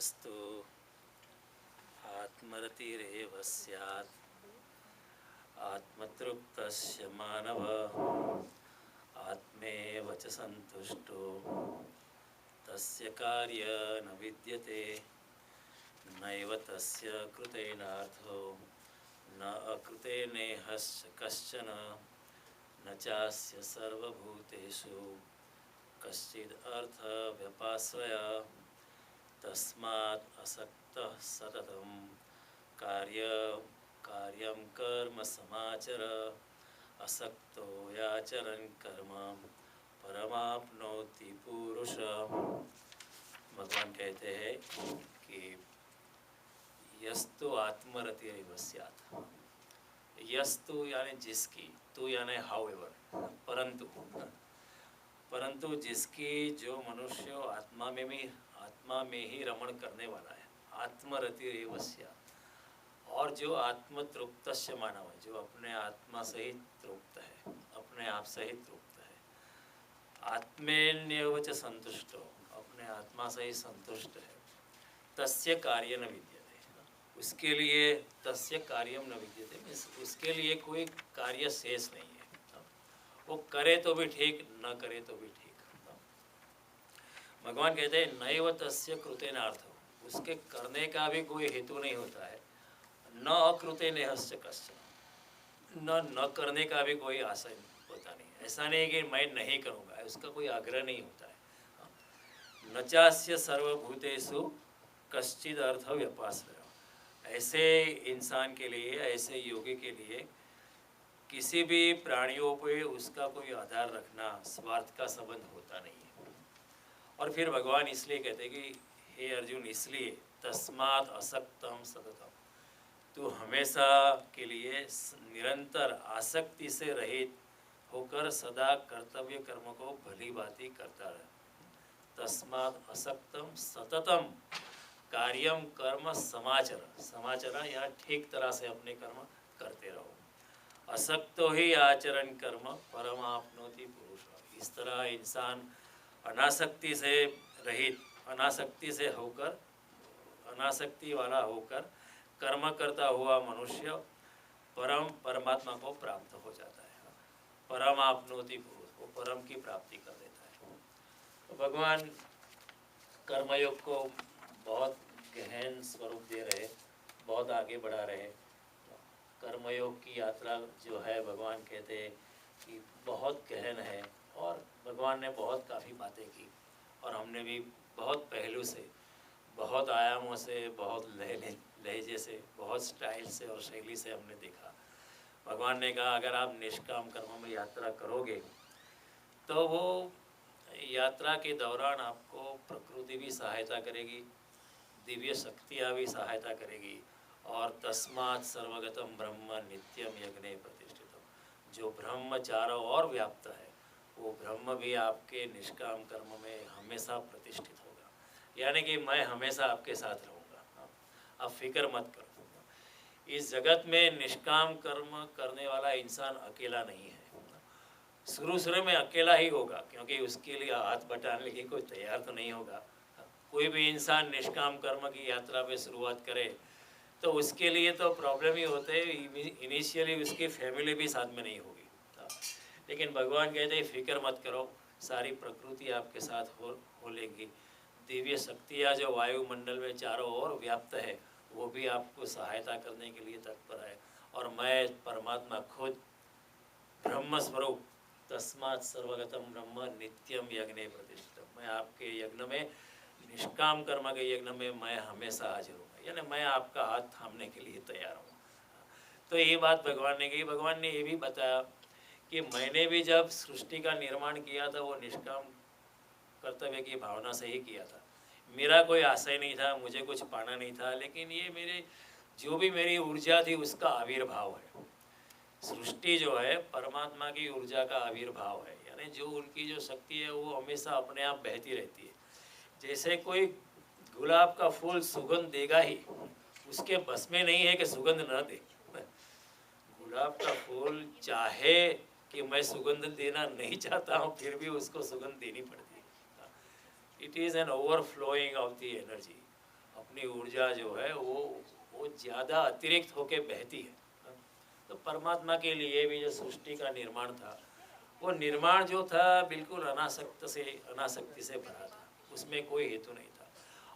यस्तु आत्मरतिरेव स्यात् आत्मतृप्तस्य मानवः आत्मेव च सन्तुष्टो तस्य कार्यं न विद्यते नैव तस्य कृतेनार्थो न अकृतेनेहश्च कश्चन न चास्य सर्वभूतेषु कश्चिद् अर्थव्यपाश्रयः तस्मात् असक्तः सततं कार्यं कर्म समाचर असक्तो याचरन् कर्म परमाप्नोति पुरुष। भगवान कहते हैं कि यस्तु आत्मरतिरेव स्यात्। यस्तु यानी जिसकी, तु यानी हाउएवर, परंतु जिसकी, जो मनुष्य आत्मा में ही रमण करने वाला है, आत्मरतिरेव स्यात्, और जो आत्म तृप्तस्य मानव है, जो अपने आत्मा से ही तृप्त है, अपने आप से ही तृप्त है, आत्मेन्येव च संतुष्टो, अपने आत्मा से ही संतुष्ट है, तस्य कार्यं न विद्यते, उसके लिए तस्य कार्यं न विद्यते, उसके लिए कोई कार्य शेष नहीं है। वो करे तो भी ठीक, न करे तो भी ठीक। भगवान कहते हैं नैव तस्य कृतेनार्थो, उसके करने का भी कोई हेतु नहीं होता है, न अकृतेनेहश्च कश्चन, न करने का भी कोई आशय होता नहीं। ऐसा नहीं कि मैं नहीं करूँगा, उसका कोई आग्रह नहीं होता है। न चास्य सर्वभूतेषु कश्चिद् अर्थ व्यपाश्रयः, ऐसे इंसान के लिए, ऐसे योगी के लिए किसी भी प्राणियों पे उसका कोई आधार रखना, स्वार्थ का संबंध होता नहीं है। और फिर भगवान इसलिए कहते हैं कि हे अर्जुन, इसलिए तस्मात् असक्तम सततम, तू हमेशा के लिए निरंतर आसक्ति से रहित होकर सदा कर्तव्य कर्म को भली भांति करता रहे। तस्मात् असक्तम सततम कार्यम कर्म समाचर, समाचर यहाँ ठीक तरह से अपने कर्म करते रहो। असक्तो ही आचरण कर्म परमाप्नोति पुरुष, इस तरह इंसान अनासक्ति से रहित, अनासक्ति से होकर, अनासक्ति वाला होकर कर्म करता हुआ मनुष्य परमात्मा को प्राप्त हो जाता है। परमाप्नोति पुरुष, वो परम की प्राप्ति कर देता है। तो भगवान कर्मयोग को बहुत गहन स्वरूप दे रहे, बहुत आगे बढ़ा रहे। कर्मयोग की यात्रा जो है, भगवान कहते हैं कि बहुत गहन है, और भगवान ने बहुत काफ़ी बातें की, और हमने भी बहुत पहलू से, बहुत आयामों से, बहुत लहजे से, बहुत स्टाइल से और शैली से हमने देखा। भगवान ने कहा अगर आप निष्काम कर्म में यात्रा करोगे तो वो यात्रा के दौरान आपको प्रकृति भी सहायता करेगी, दिव्य शक्तियाँ भी सहायता करेगी, और तस्मात् सर्वगतम ब्रह्म नित्यम यज्ञे प्रतिष्ठितम, जो ब्रह्म चारों ओर व्याप्त है, वो ब्रह्म भी आपके निष्काम कर्म में हमेशा प्रतिष्ठित होगा। यानी कि मैं हमेशा आपके साथ रहूँगा, आप फिक्र मत करो। इस जगत में निष्काम कर्म करने वाला इंसान अकेला नहीं है। शुरू में अकेला ही होगा, क्योंकि उसके लिए हाथ बटाने के कोई तैयार तो नहीं होगा। कोई भी इंसान निष्काम कर्म की यात्रा पे शुरुआत करे तो उसके लिए तो प्रॉब्लम ही होते हैं, इनिशियली उसकी फैमिली भी साथ में नहीं होगी। लेकिन भगवान कहते हैं फिक्र मत करो, सारी प्रकृति आपके साथ हो लेगी। दिव्य शक्तियाँ जो वायुमंडल में चारों ओर व्याप्त है, वो भी आपको सहायता करने के लिए तत्पर है। और मैं परमात्मा खुद ब्रह्म स्वरूप, तस्मात् सर्वगतम ब्रह्म नित्यम यज्ञे प्रतिष्ठितम, मैं आपके यज्ञ में, निष्काम कर्म के यज्ञ में मैं हमेशा हाजिर हूँ, यानी मैं आपका हाथ थामने के लिए तैयार हूँ। तो ये बात भगवान ने कही। भगवान ने ये भी बताया कि मैंने भी जब सृष्टि का निर्माण किया था, वो निष्काम कर्तव्य की भावना से ही किया था। मेरा कोई आशय नहीं था, मुझे कुछ पाना नहीं था, लेकिन ये मेरे जो भी मेरी ऊर्जा थी उसका आविर्भाव है। सृष्टि जो है परमात्मा की ऊर्जा का आविर्भाव है, यानी जो उनकी जो शक्ति है वो हमेशा अपने आप बहती रहती है। जैसे कोई गुलाब का फूल सुगंध देगा ही, उसके बस में नहीं है कि सुगंध न दे। गुलाब का फूल चाहे कि मैं सुगंध देना नहीं चाहता हूँ, फिर भी उसको सुगंध देनी पड़ती है। It is an overflowing of the energy. अपनी ऊर्जा जो है वो ज़्यादा अतिरिक्त होके बहती है। तो परमात्मा के लिए भी जो सृष्टि का निर्माण था, वो निर्माण जो था बिल्कुल अनासक्ति से भरा था, उसमें कोई हेतु नहीं था।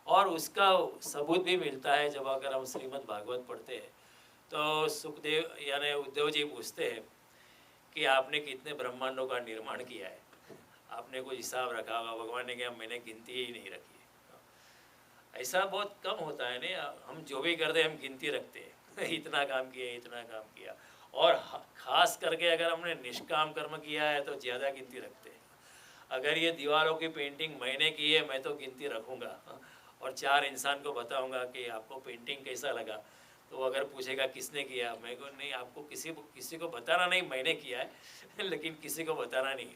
और उसका सबूत भी मिलता है जब अगर हम श्रीमद् भागवत पढ़ते हैं तो सुखदेव यानी उद्धव जी पूछते हैं कि आपने कितने ब्रह्मांडों का निर्माण किया है, आपने कोई हिसाब रखा होगा? भगवान ने कहा मैंने गिनती ही नहीं रखी है। ऐसा बहुत कम होता है नहीं, हम जो भी करते हैं हम गिनती रखते हैं इतना काम किया, इतना काम किया। और ख़ास करके अगर हमने निष्काम कर्म किया है तो ज़्यादा गिनती रखते हैं। अगर ये दीवारों की पेंटिंग मैंने की है मैं तो गिनती रखूँगा, और 4 इंसान को बताऊँगा कि आपको पेंटिंग कैसा लगा, तो वो अगर पूछेगा किसने किया, मैं को नहीं, आपको किसी को बताना नहीं मैंने किया है लेकिन किसी को बताना नहीं।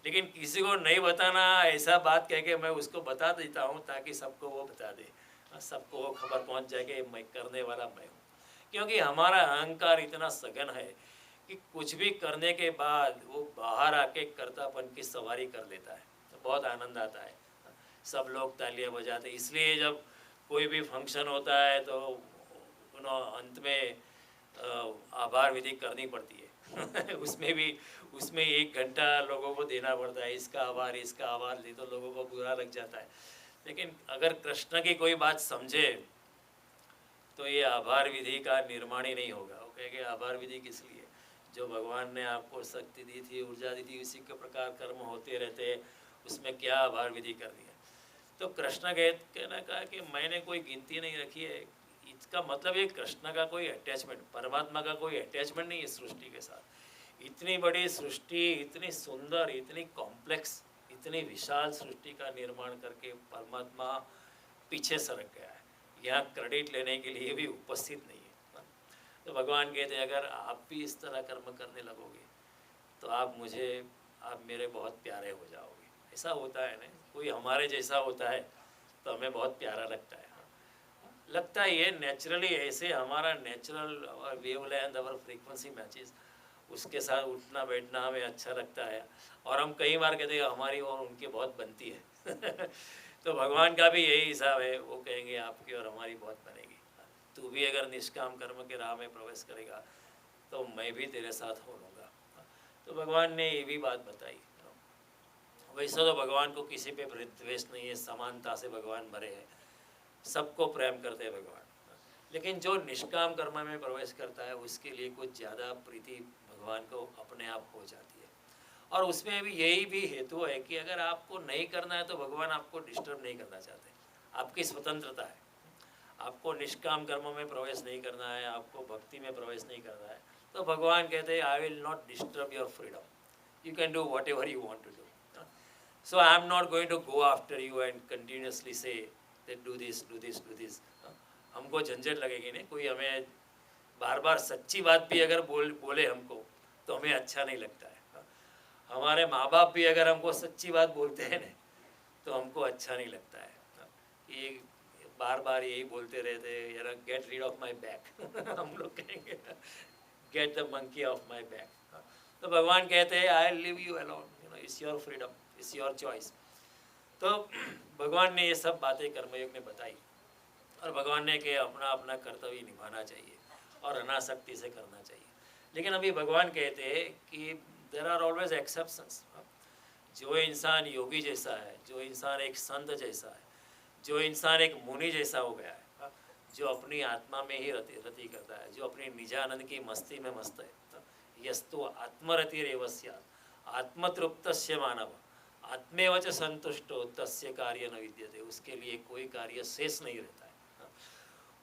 लेकिन किसी को नहीं बताना ऐसा बात कह के मैं उसको बता देता हूँ ताकि सबको वो बता दे, सबको वो खबर पहुँच जाए कि मैं करने वाला मैं हूँ। क्योंकि हमारा अहंकार इतना सघन है कि कुछ भी करने के बाद वो बाहर आके कर्तापन की सवारी कर लेता है, तो बहुत आनंद आता है, सब लोग तालियां बजाते। इसलिए जब कोई भी फंक्शन होता है तो अंत में आभार विधि करनी पड़ती है उसमें 1 घंटा लोगों को देना पड़ता है, इसका आभार दे तो लोगों को बुरा लग जाता है। लेकिन अगर कृष्ण की कोई बात समझे तो ये आभार विधि का निर्माण ही नहीं होगा। वो कहेंगे आभार विधि किस लिए, जो भगवान ने आपको शक्ति दी थी, ऊर्जा दी थी, उसी के प्रकार कर्म होते रहते हैं, उसमें क्या आभार विधि करनी है। तो कृष्ण कहना कहा कि मैंने कोई गिनती नहीं रखी है। इसका मतलब ये कृष्ण का कोई अटैचमेंट, परमात्मा का कोई अटैचमेंट नहीं है सृष्टि के साथ। इतनी बड़ी सृष्टि, इतनी सुंदर, इतनी कॉम्प्लेक्स, इतनी विशाल सृष्टि का निर्माण करके परमात्मा पीछे सरक गया है, यहाँ क्रेडिट लेने के लिए भी उपस्थित नहीं है। तो भगवान कहते हैं अगर आप भी इस तरह कर्म करने लगोगे तो आप मेरे बहुत प्यारे हो जाओगे। ऐसा होता है ना, कोई हमारे जैसा होता है तो हमें बहुत प्यारा लगता है। लगता है ये नेचुरली, ऐसे हमारा नेचुरल वेवलेंथ और फ्रीक्वेंसी मैचेस, उसके साथ उठना बैठना हमें अच्छा लगता है। और हम कई बार कहते हैं हमारी और उनकी बहुत बनती है तो भगवान का भी यही हिसाब है, वो कहेंगे आपकी और हमारी बहुत बनेगी। तू भी अगर निष्काम कर्म के राह में प्रवेश करेगा तो मैं भी तेरे साथ हो लूँगा। तो भगवान ने ये भी बात बताई। वैसे तो भगवान को किसी पे द्वेष नहीं है, समानता से भगवान भरे हैं, सबको प्रेम करते हैं भगवान। लेकिन जो निष्काम कर्म में प्रवेश करता है उसके लिए कुछ ज़्यादा प्रीति भगवान को अपने आप हो जाती है। और उसमें भी यही भी हेतु है कि अगर आपको नहीं करना है तो भगवान आपको डिस्टर्ब नहीं करना चाहते, आपकी स्वतंत्रता है। आपको निष्काम कर्म में प्रवेश नहीं करना है, आपको भक्ति में प्रवेश नहीं करना है, तो भगवान कहते हैं I will not disturb your freedom, you can do whatever you want to do. So I am not going to go after you and continuously say that do this, do this, do this. हमको झंझट लगेगी नहीं, कोई हमें बार बार सच्ची बात भी अगर बोले हमको तो हमें अच्छा नहीं लगता है। हमारे माँ बाप भी अगर हमको सच्ची बात बोलते हैं ना तो हमको अच्छा नहीं लगता है। ये बार बार यही बोलते रहते हैं यार, get rid of my back हम लोग कहेंगे get the monkey of my back. तो भगवान कहते हैं I live you alone, it's your freedom, it's your choice. तो भगवान ने ये सब बातें कर्मयोग में बताई और भगवान ने कि अपना अपना कर्तव्य निभाना चाहिए और अनासक्ति से करना चाहिए। लेकिन अभी भगवान कहते हैं कि देयर आर ऑलवेज एक्सेप्शंस। जो इंसान योगी जैसा है, जो इंसान एक संत जैसा है, जो इंसान एक मुनि जैसा हो गया है, जो अपनी आत्मा में ही रति करता है, जो अपनी निजानंद की मस्ती में मस्त है, यस्तु आत्मरतिरेव स्यात् आत्मतृप्तस्य मानव आत्मेव च संतुष्टो तस्य कार्य न विद्यते। उसके लिए कोई कार्य शेष नहीं रहता है,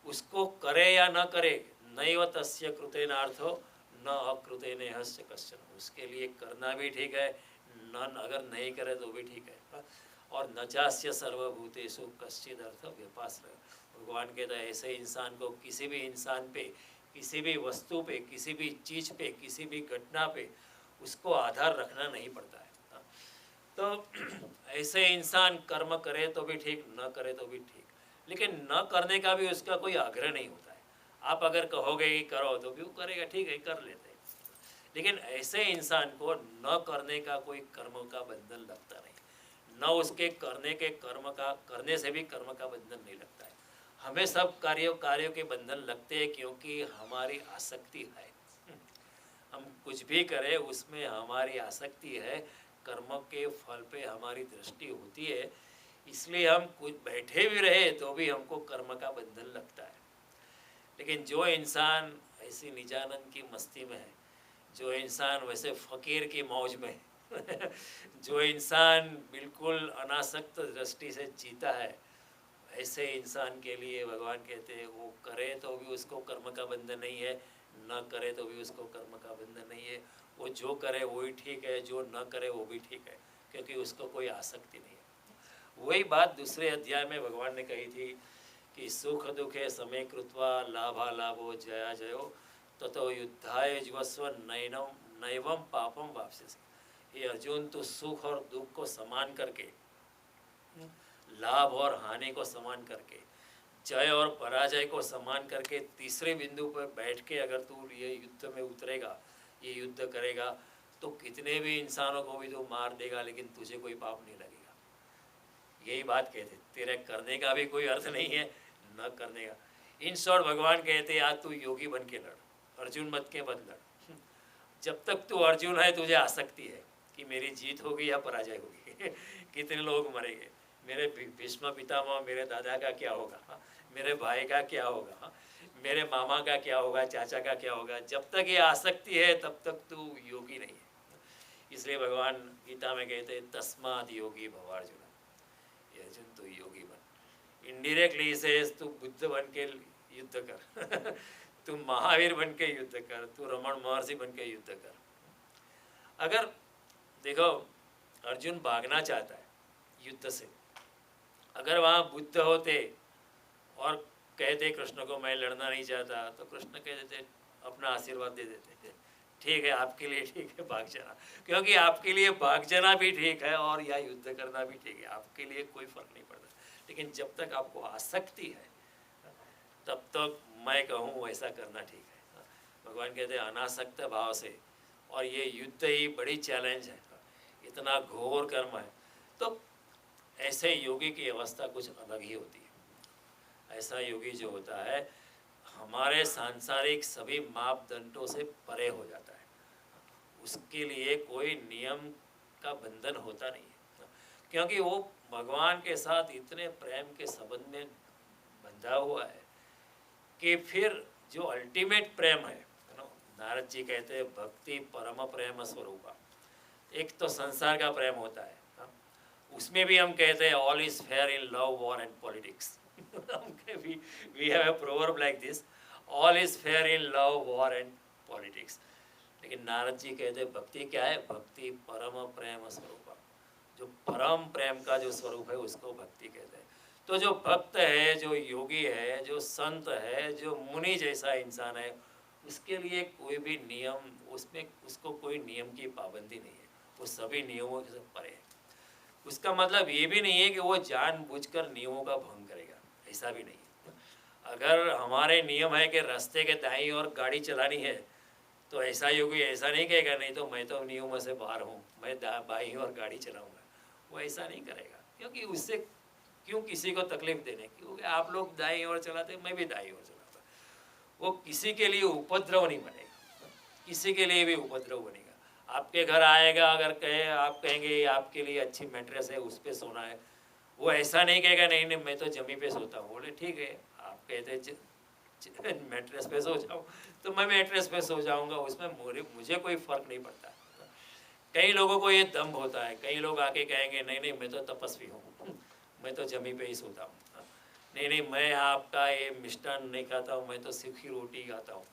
उसको करे या न करे, नैव तस्य कृतेनार्थो न अकृतेनेहस्य कश्चन। उसके लिए करना भी ठीक है, न अगर नहीं करे तो भी ठीक है। और न चास्य सर्वभूतेषु कश्चिद अर्थ व्यपाश्रय। भगवान कहता है ऐसे इंसान को किसी भी इंसान पे, किसी भी वस्तु पे, किसी भी चीज़ पे, किसी भी घटना पे उसको आधार रखना नहीं पड़ता है। तो ऐसे इंसान कर्म करे तो भी ठीक, न करे तो भी ठीक, लेकिन न करने का भी उसका कोई आग्रह नहीं होता है। आप अगर कहोगे कि करो तो भी वो करेगा, ठीक है कर लेते हैं। लेकिन ऐसे इंसान को न करने का कोई कर्म का बंधन लगता नहीं, न उसके करने से भी कर्म का बंधन नहीं लगता है। हमें सब कार्यों के बंधन लगते हैं क्योंकि हमारी आसक्ति है। हम कुछ भी करें उसमें हमारी आसक्ति है, कर्म के फल पे हमारी दृष्टि होती है, इसलिए हम कुछ बैठे भी रहे तो भी हमको कर्म का बंधन लगता है। लेकिन जो इंसान ऐसी निजानंद की मस्ती में है, जो इंसान वैसे फ़कीर की मौज में है जो इंसान बिल्कुल अनासक्त दृष्टि से जीता है, ऐसे इंसान के लिए भगवान कहते हैं वो करे तो भी उसको कर्म का बंधन नहीं है, न करे तो भी उसको कर्म का बंधन नहीं है। वो जो करे वही ठीक है, जो न करे वो भी ठीक है, क्योंकि उसको कोई आसक्ति नहीं है। वही बात दूसरे अध्याय में भगवान ने कही थी कि सुख दुखे समय कृत्वा लाभा लाभो जया जयो ततो युद्धाय जुवस्व नैवम पापम वापसी। ये अर्जुन, तो सुख और दुख को समान करके, लाभ और हानि को समान करके, जय और पराजय को समान करके तीसरे बिंदु पर बैठ के अगर तू ये युद्ध में उतरेगा, ये युद्ध करेगा, तो कितने भी इंसानों को भी तू मार देगा लेकिन तुझे कोई पाप नहीं लगेगा। यही बात कहते, तेरे करने का भी कोई अर्थ नहीं है, न करने का। इन शॉर्ट भगवान कहते आज तू योगी बन के लड़, अर्जुन मत के बन लड़। जब तक तू अर्जुन है तुझे आसक्ति है कि मेरी जीत होगी या पराजय होगी कितने लोग मरेंगे, मेरे भीष्म पितामह, मेरे दादा का क्या होगा, मेरे भाई का क्या होगा, मेरे मामा का क्या होगा, चाचा का क्या होगा। जब तक ये आसक्ति है तब तक तू योगी नहीं है। इसलिए भगवान गीता में कहते हैं तस्माद योगी भव अर्जुन, ये अर्जुन तू योगी बन। इनडायरेक्टली से तू बुद्ध बन के युद्ध कर तू महावीर बन के युद्ध कर, तू रमण महर्षि बन के युद्ध कर। अगर देखो अर्जुन भागना चाहता है युद्ध से, अगर वहाँ बुद्ध होते और कहते कृष्ण को मैं लड़ना नहीं चाहता, तो कृष्ण कह देते, अपना आशीर्वाद दे देते, ठीक है आपके लिए ठीक है भाग जाना, क्योंकि आपके लिए भाग जाना भी ठीक है और या युद्ध करना भी ठीक है, आपके लिए कोई फर्क नहीं पड़ता। लेकिन जब तक आपको आसक्ति है तब तक मैं कहूँ वैसा करना ठीक है। भगवान कहते हैं अनासक्त भाव से, और ये युद्ध ही बड़ी चैलेंज है, इतना घोर कर्म है, तो ऐसे योगी की अवस्था कुछ अलग ही होती है। ऐसा योगी जो होता है हमारे सांसारिक सभी मापदंडों से परे हो जाता है, उसके लिए कोई नियम का बंधन होता नहीं है, क्योंकि वो भगवान के साथ इतने प्रेम के संबंध में बंधा हुआ है कि फिर जो अल्टीमेट प्रेम है ना, नारद जी कहते हैं भक्ति परम प्रेम स्वरूपा। एक तो संसार का प्रेम होता है, उसमें भी हम कहते हैं all is fair in love war and politics we have a proverb like this, all is fair in love war and politics. लेकिन नारद जी कहते हैं भक्ति क्या है, भक्ति परम प्रेम स्वरूपा, जो परम प्रेम का जो स्वरूप है उसको भक्ति कहते हैं। तो जो भक्त है, जो योगी है, जो संत है, जो मुनि जैसा इंसान है, उसके लिए कोई भी नियम, उसमें उसको कोई नियम की पाबंदी नहीं है, वो सभी नियमों से परे है। उसका मतलब ये भी नहीं है कि वो जानबूझकर नियमों का भंग करेगा, ऐसा भी नहीं है। अगर हमारे नियम है कि रास्ते के दाईं ओर गाड़ी चलानी है, तो ऐसा योगी ऐसा नहीं कहेगा नहीं तो मैं तो नियमों से बाहर हूँ, मैं बाईं ओर गाड़ी चलाऊँगा, वो ऐसा नहीं करेगा, क्योंकि उससे क्यों किसी को तकलीफ देने, क्योंकि आप लोग दाईं ओर चलाते मैं भी दाईं ओर चलाता, वो किसी के लिए उपद्रव नहीं बनेगा, किसी के लिए भी उपद्रव बनेगा। आपके घर आएगा, अगर कहे आप कहेंगे आपके लिए अच्छी मैट्रेस है उस पर सोना है, वो ऐसा नहीं कहेगा नहीं नहीं मैं तो जमी पे सोता हूँ। बोले ठीक है, आप कहते मैट्रेस पे सो जाऊँ तो मैं मैट्रेस पे सो जाऊँगा, उसमें मुझे कोई फ़र्क नहीं पड़ता। कई लोगों को ये दम्भ होता है, कई लोग आके कहेंगे नहीं नहीं मैं तो तपस्वी हूँ, मैं तो जमी पे ही सोता हूँ, नहीं नहीं मैं आपका ये मिष्टान नहीं खाता हूँ, मैं तो सूखी रोटी खाता हूँ।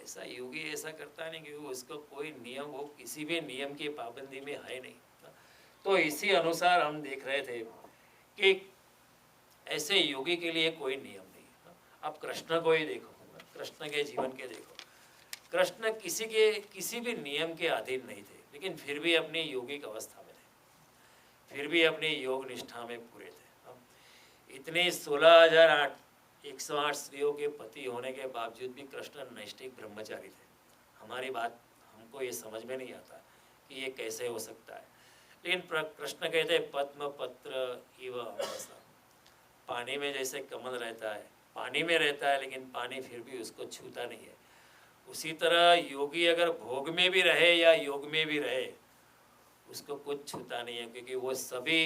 ऐसा योगी ऐसा करता नहीं, क्योंकि उसको कोई नियम, वो किसी भी नियम की पाबंदी में है नहीं। तो इसी अनुसार हम देख रहे थे कि ऐसे योगी के लिए कोई नियम नहीं। आप कृष्ण को ही देखो, कृष्ण के जीवन के देखो, कृष्ण किसी भी नियम के अधीन नहीं थे, लेकिन फिर भी अपनी योगिक अवस्था में थे, फिर भी अपनी योग निष्ठा में पूरे थे। इतनी 16,108 स्त्रियों के पति होने के बावजूद भी कृष्ण नैष्ठिक ब्रह्मचारी थे। हमारी बात हमको ये समझ में नहीं आता कि ये कैसे हो सकता है, लेकिन कृष्ण कहते पद्म पत्र इव अमसा, पानी में जैसे कमल रहता है, पानी में रहता है लेकिन पानी फिर भी उसको छूता नहीं है, उसी तरह योगी अगर भोग में भी रहे या योग में भी रहे उसको कुछ छूता नहीं है, क्योंकि वो सभी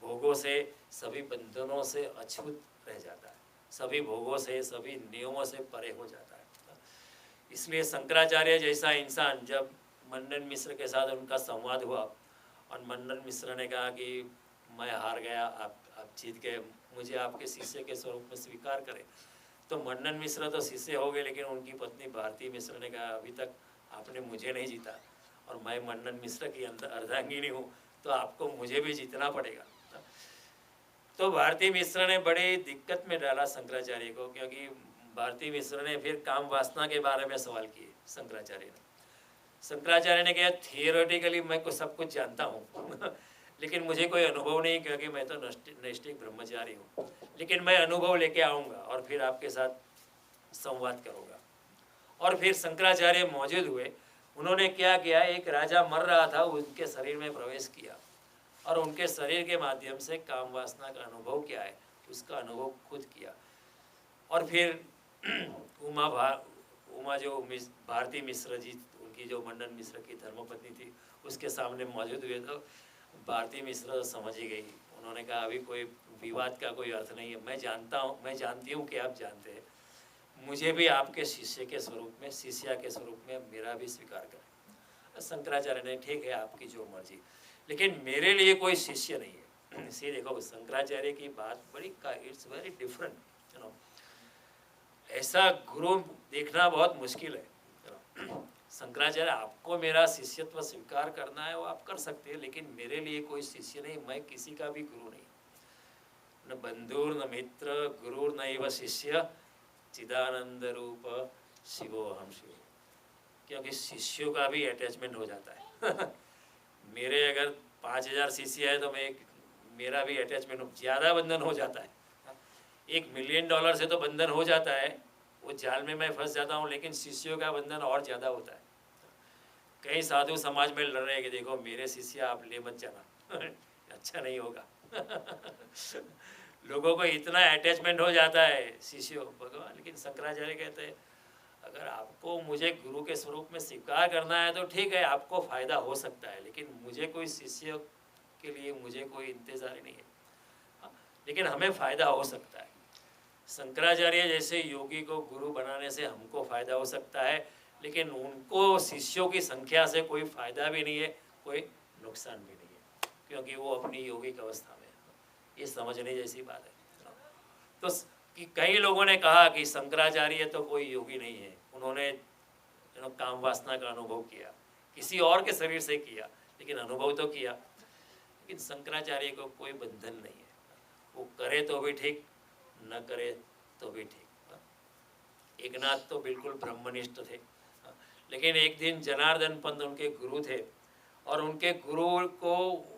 भोगों से, सभी बंधनों से अछूत रह जाता है, सभी भोगों से, सभी नियमों से परे हो जाता है। इसलिए शंकराचार्य जैसा इंसान, जब मंडन मिश्र के साथ उनका संवाद हुआ और मंडन मिश्र ने कहा कि मैं हार गया, आप जीत गए, मुझे आपके शिष्य के स्वरूप में स्वीकार करें, तो मंडन मिश्र तो शिष्य हो गए, लेकिन उनकी पत्नी भारती मिश्र ने कहा अभी तक आपने मुझे नहीं जीता और मैं मंडन मिश्र की अर्धांगिनी हूँ, तो आपको मुझे भी जीतना पड़ेगा। तो भारती मिश्र ने बड़ी दिक्कत में डाला शंकराचार्य को, क्योंकि भारती मिश्र ने फिर काम वासना के बारे में सवाल किए शंकराचार्य ने। शंकराचार्य ने कहा थियोरेटिकली मैं को सब कुछ जानता हूँ लेकिन मुझे कोई अनुभव नहीं, क्योंकि मैं तो नैष्ठिक ब्रह्मचारी हूँ, लेकिन मैं अनुभव लेके आऊँगा और फिर आपके साथ संवाद करूँगा। और फिर शंकराचार्य मौजूद हुए। उन्होंने क्या किया, एक राजा मर रहा था, उनके शरीर में प्रवेश किया और उनके शरीर के माध्यम से काम वासना का अनुभव क्या है उसका अनुभव खुद किया। और फिर उमा जो भारती मिश्र जी, उनकी जो मंडन मिश्र की धर्मपत्नी थी, उसके सामने मौजूद हुए, तो भारती मिश्र समझ ही गई। उन्होंने कहा अभी कोई विवाद का कोई अर्थ नहीं है, मैं जानता हूँ, मैं जानती हूँ कि आप जानते हैं, मुझे भी आपके शिष्य के स्वरूप में, शिष्या के स्वरूप में मेरा भी स्वीकार करें। शंकराचार्य ने ठीक है आपकी जो मर्जी, लेकिन मेरे लिए कोई शिष्य नहीं है। इसी देखो शंकराचार्य की बात बड़ी it's very different, you know. ऐसा गुरु देखना बहुत मुश्किल है। शंकराचार्य आपको मेरा शिष्यत्व स्वीकार करना है वो आप कर सकते हैं, लेकिन मेरे लिए कोई शिष्य नहीं, मैं किसी का भी गुरु नहीं, न बंधुर न मित्र गुरुर नैव शिष्य चिदानंद रूप शिवो हम शिव। क्योंकि शिष्यों का भी अटैचमेंट हो जाता है मेरे अगर 5000 शिष्य है तो मेरा भी अटैचमेंट ज़्यादा बंधन हो जाता है। $1 मिलियन से तो बंधन हो जाता है, वो जाल में मैं फंस जाता हूँ, लेकिन शिष्यों का बंधन और ज़्यादा होता है। कई साधु समाज में लड़ रहे हैं कि देखो मेरे शिष्य आप ले मत जाना अच्छा नहीं होगा लोगों को इतना अटैचमेंट हो जाता है शिष्यों भगवान। लेकिन शंकराचार्य कहते हैं अगर आपको मुझे गुरु के स्वरूप में स्वीकार करना है तो ठीक है, आपको फ़ायदा हो सकता है, लेकिन मुझे कोई शिष्य के लिए मुझे कोई इंतज़ार नहीं है, लेकिन हमें फ़ायदा हो सकता है। शंकराचार्य जैसे योगी को गुरु बनाने से हमको फ़ायदा हो सकता है, लेकिन उनको शिष्यों की संख्या से कोई फ़ायदा भी नहीं है, कोई नुकसान भी नहीं है, क्योंकि वो अपनी योगिक अवस्था में। ये समझने जैसी बात है। तो कि कई लोगों ने कहा कि शंकराचार्य तो कोई योगी नहीं है, उन्होंने काम वासना का अनुभव किया, किसी और के शरीर से किया, लेकिन अनुभव तो किया। लेकिन शंकराचार्य को कोई बंधन नहीं है, वो करे तो भी ठीक, न करे तो भी ठीक। एकनाथ तो बिल्कुल ब्रह्मनिष्ठ थे, लेकिन एक दिन जनार्दन पंत उनके गुरु थे और उनके गुरु को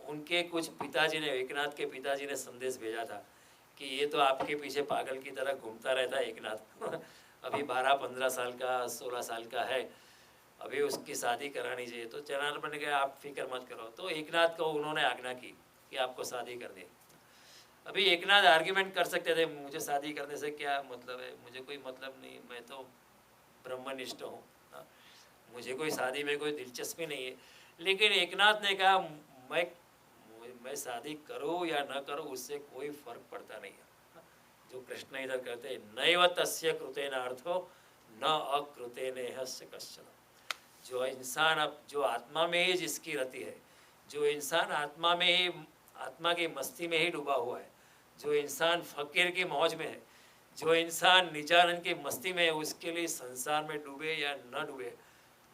उनके कुछ पिताजी ने, एकनाथ के पिताजी ने संदेश भेजा था कि ये तो आपके पीछे पागल की तरह घूमता रहता है एकनाथ अभी 12-15 साल का, 16 साल का है, अभी उसकी शादी करानी चाहिए। तो जनार्दन ने कहा आप फिक्र मत करो, तो एकनाथ को उन्होंने आज्ञा की कि आपको शादी कर दे। अभी एकनाथ आर्ग्यूमेंट कर सकते थे, मुझे शादी करने से क्या मतलब है, मुझे कोई मतलब नहीं, मैं तो ब्रह्मनिष्ठ हूँ, मुझे कोई शादी में कोई दिलचस्पी नहीं है। लेकिन एकनाथ ने कहा मैं शादी करूँ या न करूँ उससे कोई फर्क पड़ता नहीं है। जो कृष्ण इधर कहते हैं नैव तस्य कृतेनार्थो न अकृतेनेहस्य कश्चन। जो इंसान अब जो आत्मा में ही जिसकी रति है, जो इंसान आत्मा में ही, आत्मा की मस्ती में ही डूबा हुआ है, जो इंसान फकीर की मौज में है, जो इंसान निजानंद की मस्ती में है, उसके लिए संसार में डूबे या न डूबे,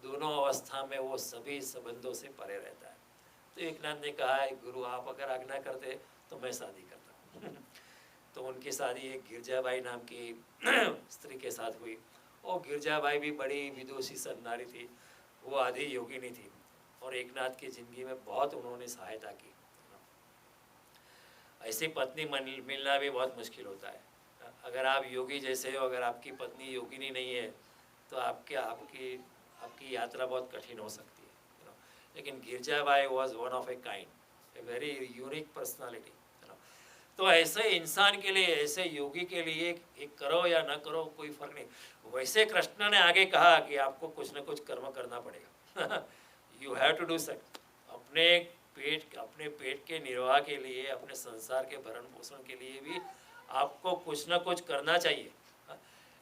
दोनों अवस्था में वो सभी संबंधों से परे रहता है। तो एकनाथ ने कहा है गुरु आप अगर आज्ञा करते तो मैं शादी करता तो उनकी शादी एक गिरजाबाई नाम की स्त्री के साथ हुई। और गिरजाबाई भी बड़ी विदुषी नारी थी, वो आधी योगिनी थी और एकनाथ की ज़िंदगी में बहुत उन्होंने सहायता की। ऐसी पत्नी मिलना भी बहुत मुश्किल होता है। अगर आप योगी जैसे हो, अगर आपकी पत्नी योगिनी नहीं है तो आपकी यात्रा बहुत कठिन हो सकती है। लेकिन Girjabai was one of a kind, a very unique personality. तो ऐसे इंसान के लिए, ऐसे योगी के लिए एक करो या ना करो कोई फर्क नहीं। वैसे कृष्ण ने आगे कहा कि आपको कुछ ना कुछ कर्म करना पड़ेगा। यू हैव टू डू सट। अपने पेट के निर्वाह के लिए, अपने संसार के भरण पोषण के लिए भी आपको कुछ ना कुछ करना चाहिए।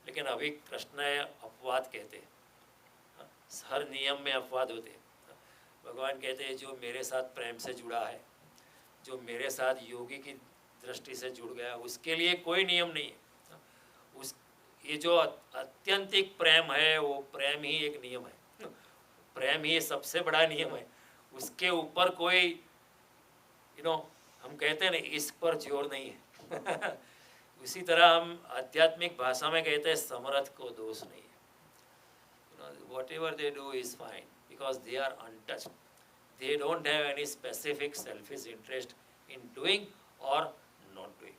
लेकिन अभी कृष्ण अपवाद कहते हैं, हर नियम में अपवाद होते हैं। भगवान कहते हैं जो मेरे साथ प्रेम से जुड़ा है, जो मेरे साथ योगी की दृष्टि से जुड़ गया, उसके लिए कोई नियम नहीं है। उस ये जो अत्यंतिक प्रेम है, वो प्रेम ही एक नियम है। प्रेम ही सबसे बड़ा नियम है। उसके ऊपर कोई हम कहते हैं ना, इस पर जोर नहीं है। उसी तरह हम आध्यात्मिक भाषा में कहते हैं समर्थ को दोष नहीं है। whatever they do is fine because they are untouched. They don't have any specific selfish interest in doing or not doing.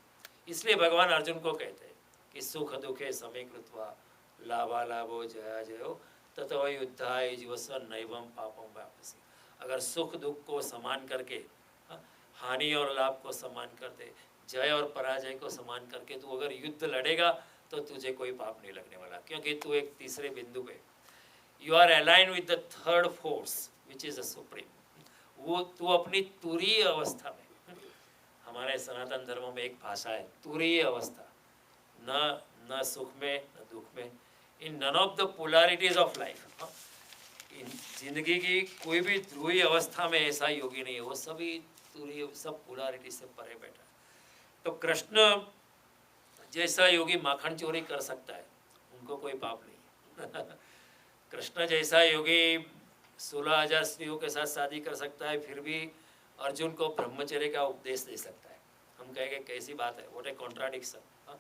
इसलिए भगवान अर्जुन को कहते हैं कि सुख दुखे समे कृत्वा लाभालाभो जया जयो ततो युद्धाय जीवस्व नैवम पापम वापसी। अगर सुख दुख को समान करके, हानि और लाभ को समान कर दे, जय और पराजय को समान करके तू अगर युद्ध लड़ेगा तो तुझे कोई पाप नहीं लगने वाला, क्योंकि तू एक तीसरे बिंदु पे, you are align with the third force which is the supreme. वो तू अपनी तुरीय अवस्था में, हमारे सनातन धर्म में एक भाषा है तुरीय अवस्था, न सुख में न दुख में, in none of the polarities of life. इन जिंदगी की कोई भी ध्रुवीय अवस्था में ऐसा योगी नहीं है, वो सभी तुरीय, सब पोलैरिटी से परे बैठा है। तो कृष्ण जैसा योगी माखन चोरी कर सकता है, उनको कोई पाप नहीं। कृष्ण जैसा योगी 16,000 स्त्रियों के साथ शादी कर सकता है, फिर भी अर्जुन को ब्रह्मचर्य का उपदेश दे सकता है। हम कहेंगे कैसी बात है, व्हाट ए कॉन्ट्राडिक्शन।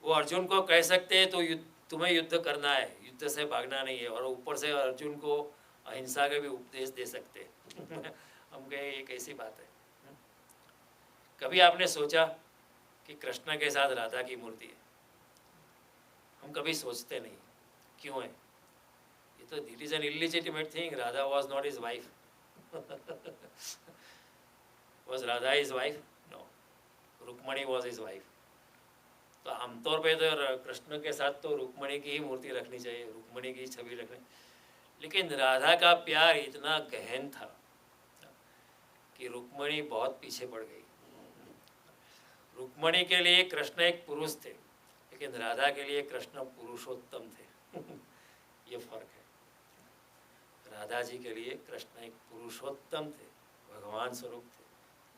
वो अर्जुन को कह सकते हैं तो तुम्हें युद्ध करना है, युद्ध से भागना नहीं है, और ऊपर से अर्जुन को अहिंसा के भी उपदेश दे सकते हैं। हम कहें ये कैसी बात है। कभी आपने सोचा कि कृष्ण के साथ राधा की मूर्ति है? हम कभी सोचते नहीं, क्यों है? ये तो it is an illegitimate thing. Radha was not his wife. Was Radha his wife? No, Rukmani was his wife. तो आमतौर पे तो कृष्ण के साथ तो रुक्मणी की ही मूर्ति रखनी चाहिए, रुक्मणी की छवि रखनी। लेकिन राधा का प्यार इतना गहन था कि रुक्मणी बहुत पीछे पड़ गई। रुक्मणी के लिए कृष्ण एक पुरुष थे, लेकिन राधा के लिए कृष्ण पुरुषोत्तम थे। ये फर्क है। राधा जी के लिए कृष्ण एक पुरुषोत्तम थे, भगवान स्वरूप थे,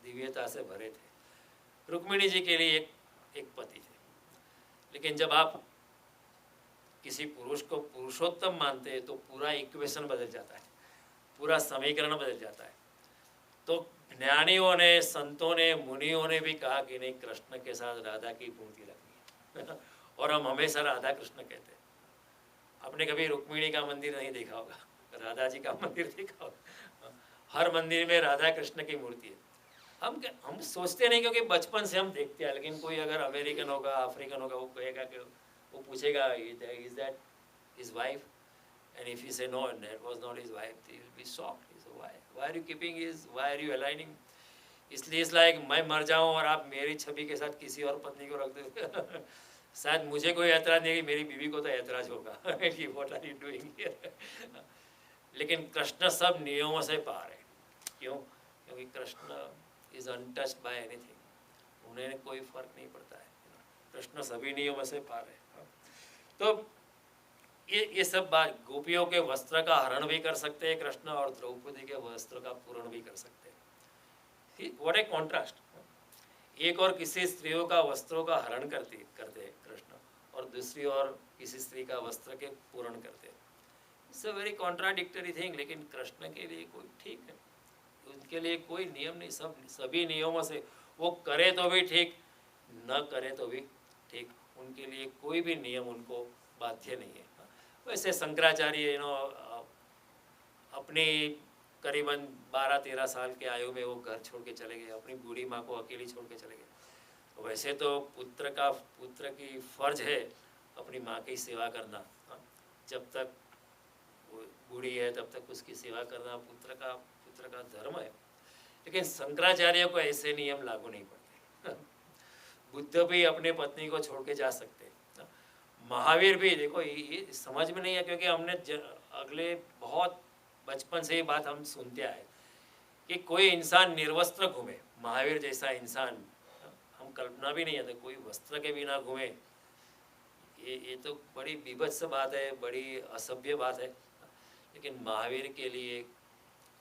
दिव्यता से भरे थे। रुक्मिणी जी के लिए एक पति थे। लेकिन जब आप किसी पुरुष को पुरुषोत्तम मानते हैं तो पूरा इक्वेशन बदल जाता है, पूरा समीकरण बदल जाता है। तो ज्ञानियों ने, संतों ने, मुनियों ने भी कहा कि नहीं, कृष्ण के साथ राधा की मूर्ति रखनी है। और हम हमेशा राधा कृष्ण कहते हैं। आपने कभी रुक्मिणी का मंदिर नहीं देखा होगा, राधा जी का मंदिर देखा होगा। हर मंदिर में राधा कृष्ण की मूर्ति है। हम सोचते नहीं, क्योंकि बचपन से हम देखते हैं। लेकिन कोई अगर अमेरिकन होगा, अफ्रीकन होगा, वो कहेगा कि, वो पूछेगा is that his wife, and if you say no that was not his wife, he will be shocked. Why are you keeping his? Why are you aligning? इसलिए इस लाइक मैं मर जाऊं और आप मेरी छवि के साथ किसी और पत्नी को रख दो। शायद मुझे कोई ऐतराज नहीं, मेरी बीवी को तो ऐतराज होगा कि what are you doing here. लेकिन कृष्ण सब नियमों से पार है। क्यों? क्योंकि Krishna is untouched by anything, उन्हें कोई फर्क नहीं पड़ता है। कृष्ण सभी नियमों से पार है। तो ये सब बात, गोपियों के वस्त्र का हरण भी कर सकते हैं कृष्ण, और द्रौपदी के वस्त्र का पूर्ण भी कर सकते हैं। What A contrast. एक और किसी स्त्रियों का वस्त्रों का हरण करते हैं कृष्ण, और दूसरी और किसी स्त्री का वस्त्र के पूर्ण करते हैं। It's a very contradictory thing. लेकिन कृष्ण के लिए कोई ठीक है, उनके लिए कोई नियम नहीं, सभी नियमों से, वो करे तो भी ठीक, न करे तो भी ठीक, उनके लिए कोई भी नियम उनको बाध्य नहीं है। वैसे शंकराचार्य अपनी करीबन 12-13 साल के आयु में वो घर छोड़ के चले गए, अपनी बूढ़ी माँ को अकेली छोड़ के चले गए। वैसे तो पुत्र की फर्ज है अपनी माँ की सेवा करना। जब तक वो बूढ़ी है तब तक उसकी सेवा करना पुत्र का धर्म है। लेकिन शंकराचार्य को ऐसे नियम लागू नहीं पड़ते। बुद्ध भी अपने पत्नी को छोड़ के जा सकते हैं, महावीर भी। देखो ये समझ में नहीं है, क्योंकि हमने अगले बहुत बचपन से ये बात हम सुनते आए कि कोई इंसान निर्वस्त्र घूमे, महावीर जैसा इंसान हम कल्पना भी नहीं है, कोई वस्त्र के बिना घूमे। ये तो बड़ी विभत्स बात है, बड़ी असभ्य बात है। लेकिन महावीर के लिए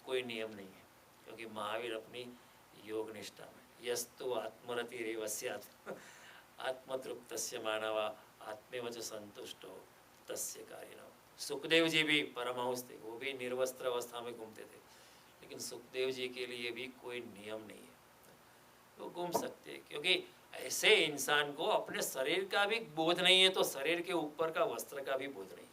कोई नियम नहीं है, क्योंकि महावीर अपनी योग निष्ठा में यस्तु आत्मरतिरेव स्यात् आत्मतृप्तस्य मानवा आत्मेव च संतुष्टो तस्य कारिणः। सुखदेव जी भी परमहंस थे, वो भी निर्वस्त्र अवस्था में घूमते थे, लेकिन सुखदेव जी के लिए भी कोई नियम नहीं है, वो घूम सकते हैं। क्योंकि ऐसे इंसान को अपने शरीर का भी बोध नहीं है, तो शरीर के ऊपर का वस्त्र का भी बोध नहीं है।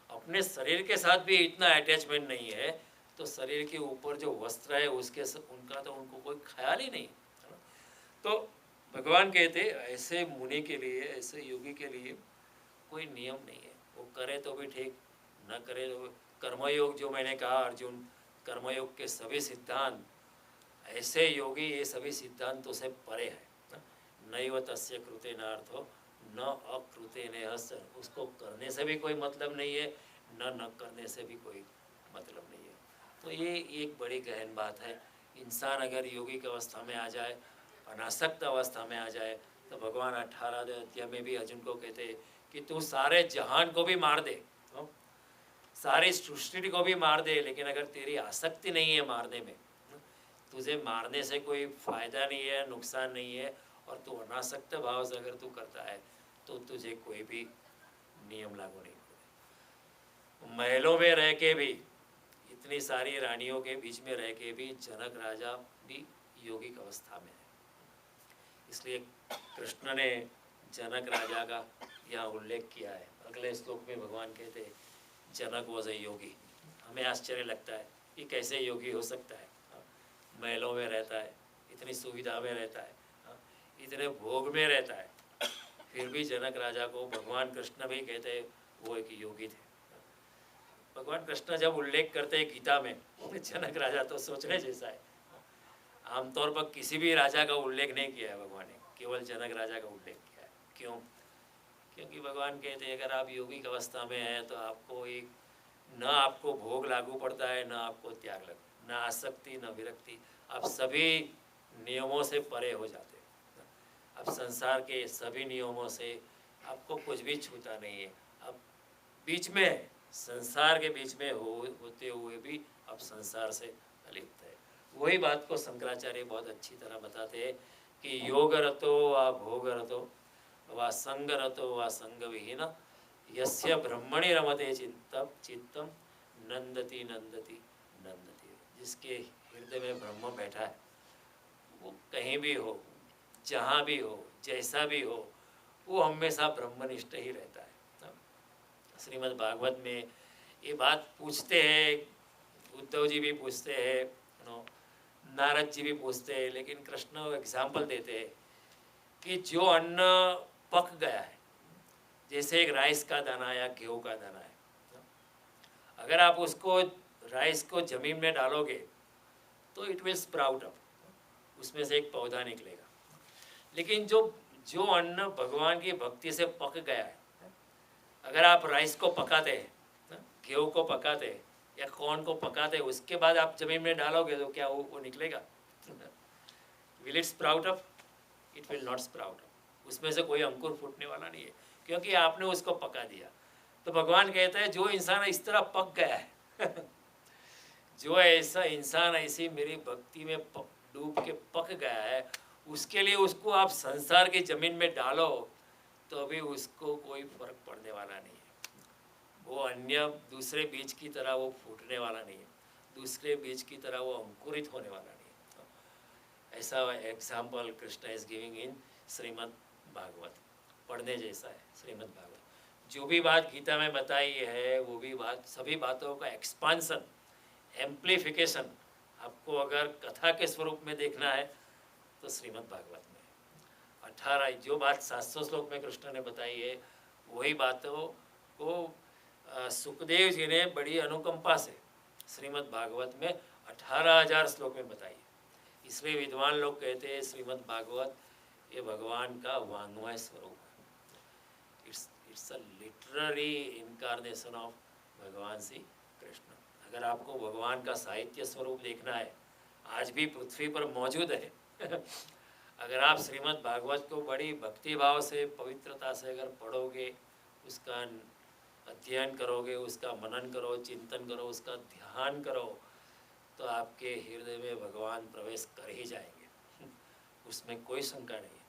अपने शरीर के साथ भी इतना अटैचमेंट नहीं है, तो शरीर के ऊपर जो वस्त्र है उनका तो उनको कोई ख्याल ही नहीं है ना। तो भगवान कहते ऐसे मुनि के लिए, ऐसे योगी के लिए कोई नियम नहीं है, वो करे तो भी ठीक, न करे तो। कर्मयोग जो मैंने कहा अर्जुन, कर्मयोग के सभी सिद्धांत, ऐसे योगी ये सभी सिद्धांतों से परे है। नैव तस्य कृते नार्थो न अकृते नेहस, उसको करने से भी कोई मतलब नहीं है, न करने से भी कोई मतलब नहीं है। तो ये एक बड़ी गहन बात है। इंसान अगर योगी की अवस्था में आ जाए, अनासक्त अवस्था में आ जाए, तो भगवान 18 अध्याय में भी अर्जुन को कहते हैं कि तू सारे जहान को भी मार दे, सारी सृष्टि को भी मार दे, लेकिन अगर तेरी आसक्ति नहीं है मारने में, तुझे मारने से कोई फ़ायदा नहीं है, नुकसान नहीं है, और तू अनासक्त भाव से अगर तू करता है, तो तुझे कोई भी नियम लागू नहीं पड़े। महलों में रह के भी, इतनी सारी रानियों के बीच में रह के भी जनक राजा भी योगिक अवस्था में है। इसलिए कृष्ण ने जनक राजा का यहाँ उल्लेख किया है। अगले श्लोक में भगवान कहते हैं जनक वॉज ए योगी। हमें आश्चर्य लगता है कि कैसे योगी हो सकता है, महलों में रहता है, इतनी सुविधा में रहता है, इतने भोग में रहता है, फिर भी जनक राजा को भगवान कृष्ण भी कहते हैं वो एक योगी थे। भगवान कृष्ण जब उल्लेख करते हैं गीता में जनक राजा, तो सोचने जैसा है। आमतौर पर किसी भी राजा का उल्लेख नहीं किया है भगवान ने, केवल जनक राजा का उल्लेख किया है। क्यों? क्योंकि भगवान कहते हैं अगर आप योगिक अवस्था में हैं तो आपको एक, न आपको भोग लागू पड़ता है, न आपको त्याग लगता, न आसक्ति, न विरक्ति, आप सभी नियमों से परे हो जाते हैं। अब संसार के सभी नियमों से आपको कुछ भी छूता नहीं है। अब बीच में, संसार के बीच में होते हुए भी अब संसार से अलिप्त है। वही बात को शंकराचार्य बहुत अच्छी तरह बताते हैं कि योग रतो व भोग रतो व संग रतो व संग विहीन यस्य ब्रह्मणि रमते चित्तम नंदति नंदति नंदति। जिसके हृदय में ब्रह्म बैठा है, वो कहीं भी हो, जहाँ भी हो, जैसा भी हो, वो हमेशा ब्रह्मनिष्ठ ही रहता है। श्रीमद् भागवत में ये बात पूछते हैं, उद्धव जी भी पूछते हैं, नारद जी भी पूछते हैं, लेकिन कृष्ण एग्जाम्पल देते हैं कि जो अन्न पक गया है, जैसे एक राइस का दाना या गेहूँ का दाना है, अगर आप उसको राइस को जमीन में डालोगे तो इट विल स्प्राउट अप, उसमें से एक पौधा निकलेगा। लेकिन जो अन्न भगवान की भक्ति से पक गया है, अगर आप राइस को पकाते हैं, गेहूँ को पकाते हैं या कॉर्न को पकाते हैं, उसके बाद आप जमीन में डालोगे तो क्या वो निकलेगा? Will it sprout up? It will not sprout up. उसमें से कोई अंकुर फूटने वाला नहीं है, क्योंकि आपने उसको पका दिया। तो भगवान कहते हैं जो इंसान इस तरह पक गया है जो ऐसा इंसान ऐसी मेरी भक्ति में डूब के पक गया है, उसके लिए उसको आप संसार की जमीन में डालो तो अभी उसको कोई फर्क पड़ने वाला नहीं है। वो अन्य दूसरे बीज की तरह वो फूटने वाला नहीं है, दूसरे बीज की तरह वो अंकुरित होने वाला नहीं है। ऐसा example Krishna is giving in Shrimad Bhagwat. पढ़ने जैसा है श्रीमद् भागवत। जो भी बात गीता में बताई है वो भी बात, सभी बातों का एक्सपांसन, एम्प्लीफिकेशन आपको अगर कथा के स्वरूप में देखना है तो श्रीमद् भागवत में 18 जो बात 700 श्लोक में कृष्ण ने बताई है, वही बातों को सुखदेव जी ने बड़ी अनुकंपा से श्रीमद् भागवत में 18,000 श्लोक में बताई। इसलिए विद्वान लोग कहते हैं श्रीमद् भागवत ये भगवान का वाङ्मय स्वरूप है। It's a literary incarnation of भगवान श्री कृष्ण। अगर आपको भगवान का साहित्य स्वरूप देखना है, आज भी पृथ्वी पर मौजूद है। अगर आप श्रीमद् भागवत को बड़ी भक्ति भाव से, पवित्रता से अगर पढ़ोगे, उसका अध्ययन करोगे, उसका मनन करो, चिंतन करो, उसका ध्यान करो, तो आपके हृदय में भगवान प्रवेश कर ही जाएंगे। उसमें कोई शंका नहीं है,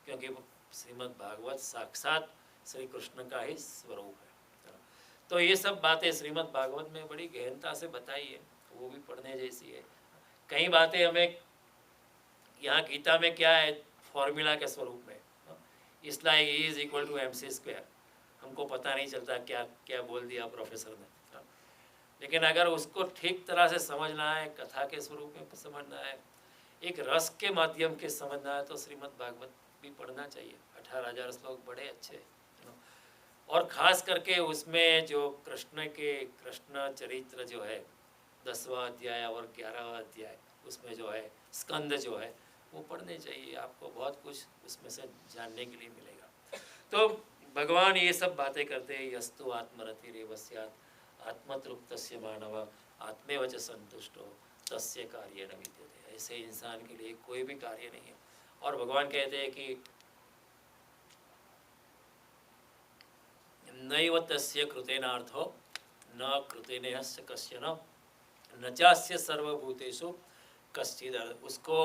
क्योंकि श्रीमद् भागवत साक्षात श्री कृष्ण का ही स्वरूप है। तो ये सब बातें श्रीमद् भागवत में बड़ी गहनता से बताई है, वो भी पढ़ने जैसी है। कई बातें हमें यहाँ गीता में क्या है, फॉर्मूला के स्वरूप में, इस like E is equal to M C square, हमको पता नहीं चलता क्या क्या बोल दिया प्रोफेसर ने। लेकिन अगर उसको ठीक तरह से समझना है, कथा के स्वरूप में समझना है, एक रस के माध्यम के समझना है, तो श्रीमद् भागवत भी पढ़ना चाहिए। 18,000 श्लोक बड़े अच्छे, और ख़ास करके उसमें जो कृष्ण चरित्र जो है 10वां अध्याय और 11वां अध्याय, उसमें जो है स्कंद जो है, वो पढ़ने चाहिए। आपको बहुत कुछ उसमें से जानने के लिए मिलेगा। तो भगवान ये सब बातें करते हैं, यस्तु आत्मरतिरेव स्यात् आत्मतृप्तस्य मानव आत्मेव च संतुष्टो तस्य कार्येण विद्यते। ऐसे इंसान के लिए कोई भी कार्य नहीं है। और भगवान कहते हैं कि नैव तस्य कृतेनार्थो न कृतेनेहस्य कश्चन न चास्य सर्वभूतेषु कश्चिद। उसको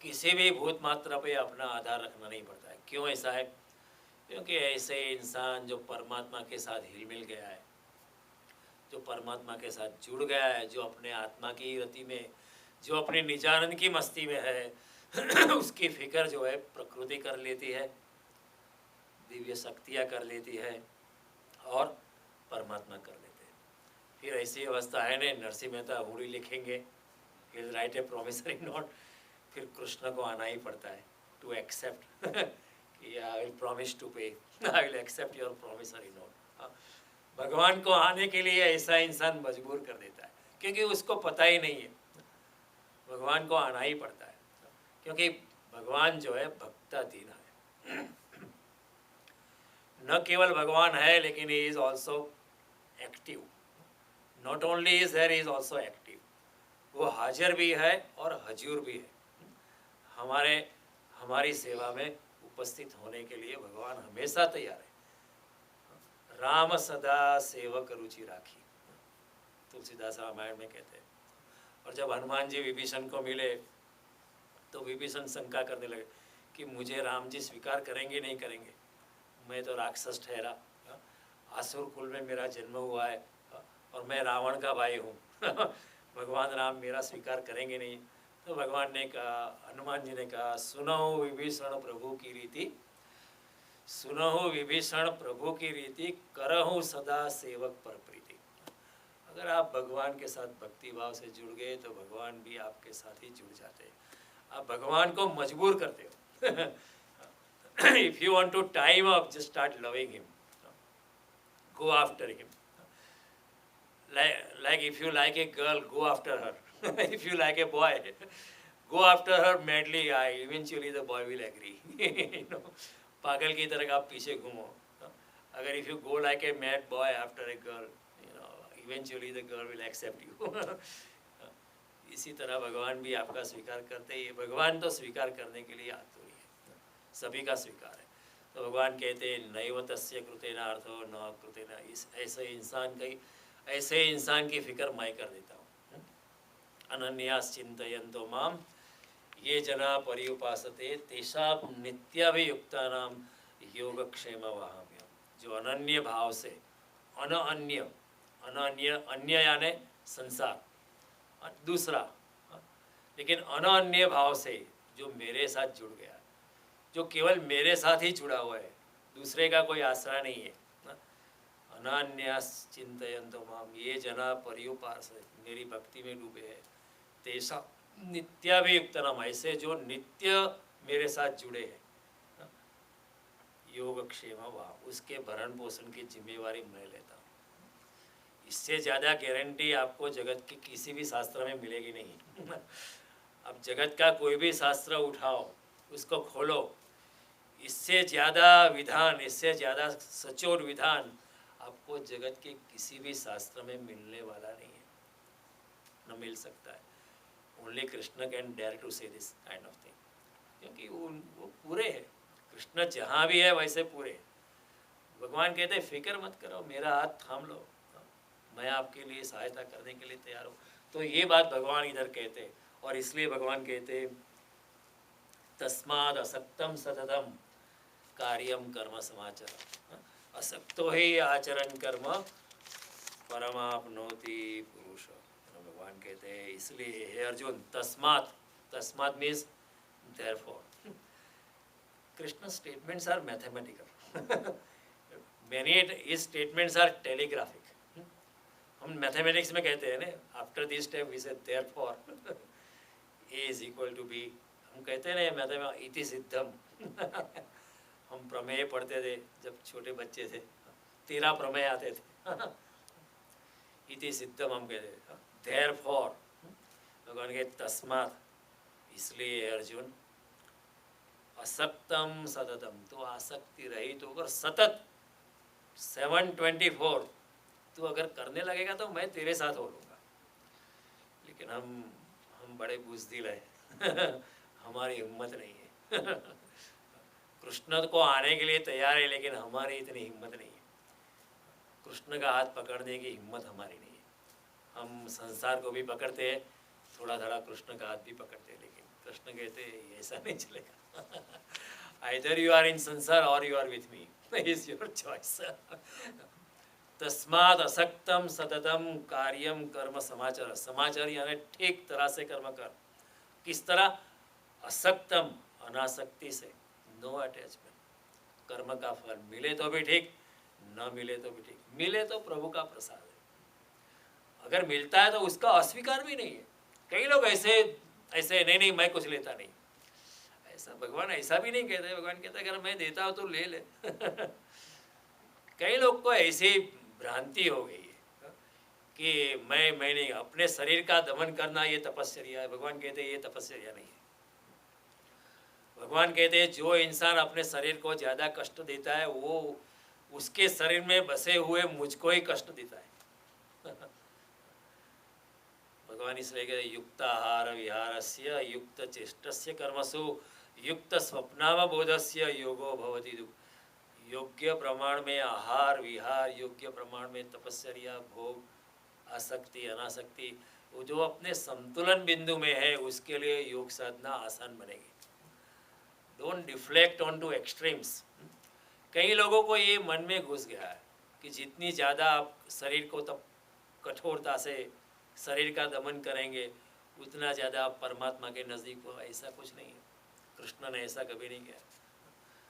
किसी भी भूत मात्रा पे अपना आधार रखना नहीं पड़ता है। क्यों ऐसा है? क्योंकि ऐसे इंसान जो परमात्मा के साथ हिलमिल गया है, जो परमात्मा के साथ जुड़ गया है, जो अपने आत्मा की रति में, जो अपने निजानंद की मस्ती में है, उसकी फिक्र जो है प्रकृति कर लेती है, दिव्य शक्तियाँ कर लेती है, और परमात्मा कर लेते हैं। फिर ऐसी अवस्था है ने, नरसिंह मेहता हुड़ी लिखेंगे, ही राइट ए प्रॉमिसरी नोट, फिर कृष्ण को आना ही पड़ता है टू एक्सेप्ट कि I will promise to pay, I will accept your promissory note. भगवान को आने के लिए ऐसा इंसान मजबूर कर देता है, क्योंकि उसको पता ही नहीं है, भगवान को आना ही पड़ता है। क्योंकि भगवान जो है भक्ताधीन है। न केवल भगवान है, लेकिन he is also active. Not only is there, he is also active. वो हाजिर भी है और हजूर भी है। हमारी सेवा में उपस्थित होने के लिए भगवान हमेशा तैयार है। राम सदा सेवक रुचि राखी, तुलसीदास रामायण में कहते हैं। और जब हनुमान जी विभीषण को मिले, तो विभीषण शंका करने लगे कि मुझे राम जी स्वीकार करेंगे नहीं करेंगे, मैं तो राक्षस ठहरा, आसुर कुल में मेरा जन्म हुआ है, और मैं रावण का भाई हूँ। भगवान राम मेरा स्वीकार करेंगे नहीं। तो भगवान ने कहा, हनुमान जी ने कहा, सुनो विभीषण प्रभु की रीति, सुनो विभीषण प्रभु की रीति, करहूँ सदा सेवक पर प्रीति। अगर आप भगवान के साथ भक्ति भाव से जुड़ गए, तो भगवान भी आपके साथ ही जुड़ जाते हैं। आप भगवान को मजबूर करते हो। If you want to tie him up, just start loving him. Go after him. Like if you like a girl, go after her. If you like a boy, go after her madly. Eventually the boy will agree. You know, पागल की तरह आप पीछे घूमो। अगर if you go like a mad boy after a girl, you know, eventually the girl will accept you. इसी तरह भगवान भी आपका स्वीकार करते ही। भगवान तो स्वीकार करने के लिए आतुर है, सभी का स्वीकार है। तो भगवान कहते हैं, नैव तस्य कृतेनार्थो न कृतेना। इस ऐसे इंसान की फिक्र मैं कर देता हूँ। अनन्यास चिंतयन्तो माम ये जना पर्युपासते तेषां नित्याभियुक्तानां योगक्षेम वहाम्यहम्। जो अनन्य भाव से, अन्य यानी संसार दूसरा, लेकिन अनन्य भाव से जो मेरे साथ जुड़ गया, जो केवल मेरे साथ ही जुड़ा हुआ है, दूसरे का कोई आसरा नहीं है। अनन्यास चिंतयन्तो माम ये जना पर्युपासते, मेरी भक्ति में डूबे हैं, तेषां नित्याभियुक्तानाम, ऐसे जो नित्य मेरे साथ जुड़े हैं, योगक्षेम वहाँ, उसके भरण पोषण की जिम्मेवारी मैं लेता हूँ। इससे ज़्यादा गारंटी आपको जगत के किसी भी शास्त्र में मिलेगी नहीं। अब जगत का कोई भी शास्त्र उठाओ, उसको खोलो, इससे ज़्यादा विधान, इससे ज़्यादा सचोट विधान आपको जगत के किसी भी शास्त्र में मिलने वाला नहीं है, न मिल सकता है। Only Krishna can dare to say this kind of thing, क्योंकि वो पूरे हैं। कृष्ण जहाँ भी है वैसे पूरे हैं। भगवान कहते हैं फिक्र मत करो, मेरा हाथ थाम लो, मैं आपके लिए सहायता करने के लिए तैयार हूँ। तो ये बात भगवान इधर कहते हैं, और इसलिए भगवान कहते हैं तस्माद असक्तम सततम कार्यम कर्म समाचर, असक्तो ही आचरण कर्म परमाप्नोति पुरुष। भगवान कहते हैं इसलिए हे अर्जुन, तस्मात, तस्मात means therefore. Krishna statements are mathematical, many his statements are telegraphic. हम मैथमेटिक्स में कहते हैं ना, after this step we say therefore A is equal to B. हम कहते हैं ना मैथमेटिक्स इति सिद्धम हम प्रमेय पढ़ते थे जब छोटे बच्चे थे, 13 प्रमेय आते थे इति सिद्धम हम कहते थे। देयरफॉर भगवान के तस्मात, इसलिए अर्जुन असक्तम सततम, तो आसक्ति रहित होकर सतत 724 तू अगर करने लगेगा तो मैं तेरे साथ हो लूँगा। लेकिन हम बड़े बुज़दिल हैं हमारी हिम्मत नहीं है कृष्ण को आने के लिए तैयार है, लेकिन हमारी इतनी हिम्मत नहीं है। कृष्ण का हाथ पकड़ने की हिम्मत हमारी नहीं है। हम संसार को भी पकड़ते हैं, थोड़ा थोड़ा कृष्ण का हाथ भी पकड़ते हैं, लेकिन कृष्ण कहते हैं ऐसा नहीं चलेगा आइदर यू आर इन संसार और you are with me, is your choice. तस्माद असक्तम सततम कार्यम कर्म समाचार, समाचार यानी ठीक तरह से कर्म कर। किस तरह? असक्तम, अनासक्ति से, नो अटैचमेंट। कर्म का फल मिले तो भी ठीक, न मिले तो भी ठीक। मिले तो प्रभु का प्रसाद है, अगर मिलता है तो उसका अस्वीकार भी नहीं है। कई लोग ऐसे नहीं नहीं मैं कुछ लेता नहीं, ऐसा भगवान ऐसा भी नहीं कहते। भगवान कहता है अगर मैं देता हूँ तो ले ले कई लोग को ऐसी भ्रांति हो गई है कि मैं नहीं, अपने शरीर का दमन करना ये तपस्या है। भगवान कहते हैं ये तपस्या नहीं है। भगवान कहते हैं जो इंसान अपने शरीर को ज़्यादा कष्ट देता है वो उसके शरीर में बसे हुए मुझको ही कष्ट देता है भगवान इसलिए कहते युक्त आहार विहारस्य युक्त चेष्टस्य कर्मसु युक्त स्वप्नावबोधस्य योगो भवति दुःख। योग्य प्रमाण में आहार विहार, योग्य प्रमाण में तपस्या, भोग, आसक्ति अनासक्ति, वो जो अपने संतुलन बिंदु में है उसके लिए योग साधना आसान बनेगी। Don't deflect on two extremes. कई लोगों को ये मन में घुस गया है कि जितनी ज़्यादा आप शरीर को तब कठोरता से शरीर का दमन करेंगे उतना ज़्यादा आप परमात्मा के नज़दीक हो। ऐसा कुछ नहीं है, कृष्ण ने ऐसा कभी नहीं किया।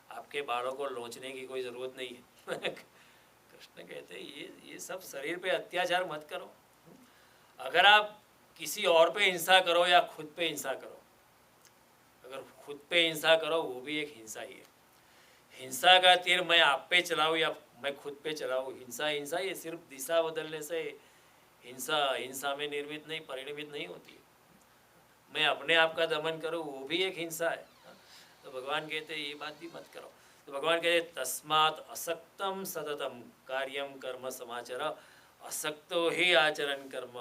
आपके बालों को लोचने की कोई ज़रूरत नहीं है कृष्ण कहते हैं ये सब शरीर पे अत्याचार मत करो। अगर आप किसी और पे हिंसा करो या खुद पे हिंसा करो, अगर खुद पे हिंसा करो वो भी एक हिंसा ही है। हिंसा का तीर मैं आप पे चलाऊँ या मैं खुद पे चलाऊँ, हिंसा ये सिर्फ दिशा बदलने से हिंसा में निर्मित नहीं, परिणमित नहीं होती है। मैं अपने आप का दमन करूँ वो भी एक हिंसा है। तो भगवान कहते हैं ये बात भी मत करो। तो भगवान कहते हैं तस्मात् असक्तम सततम कार्यम कर्म समाचर, असक्तो ही आचरण कर्म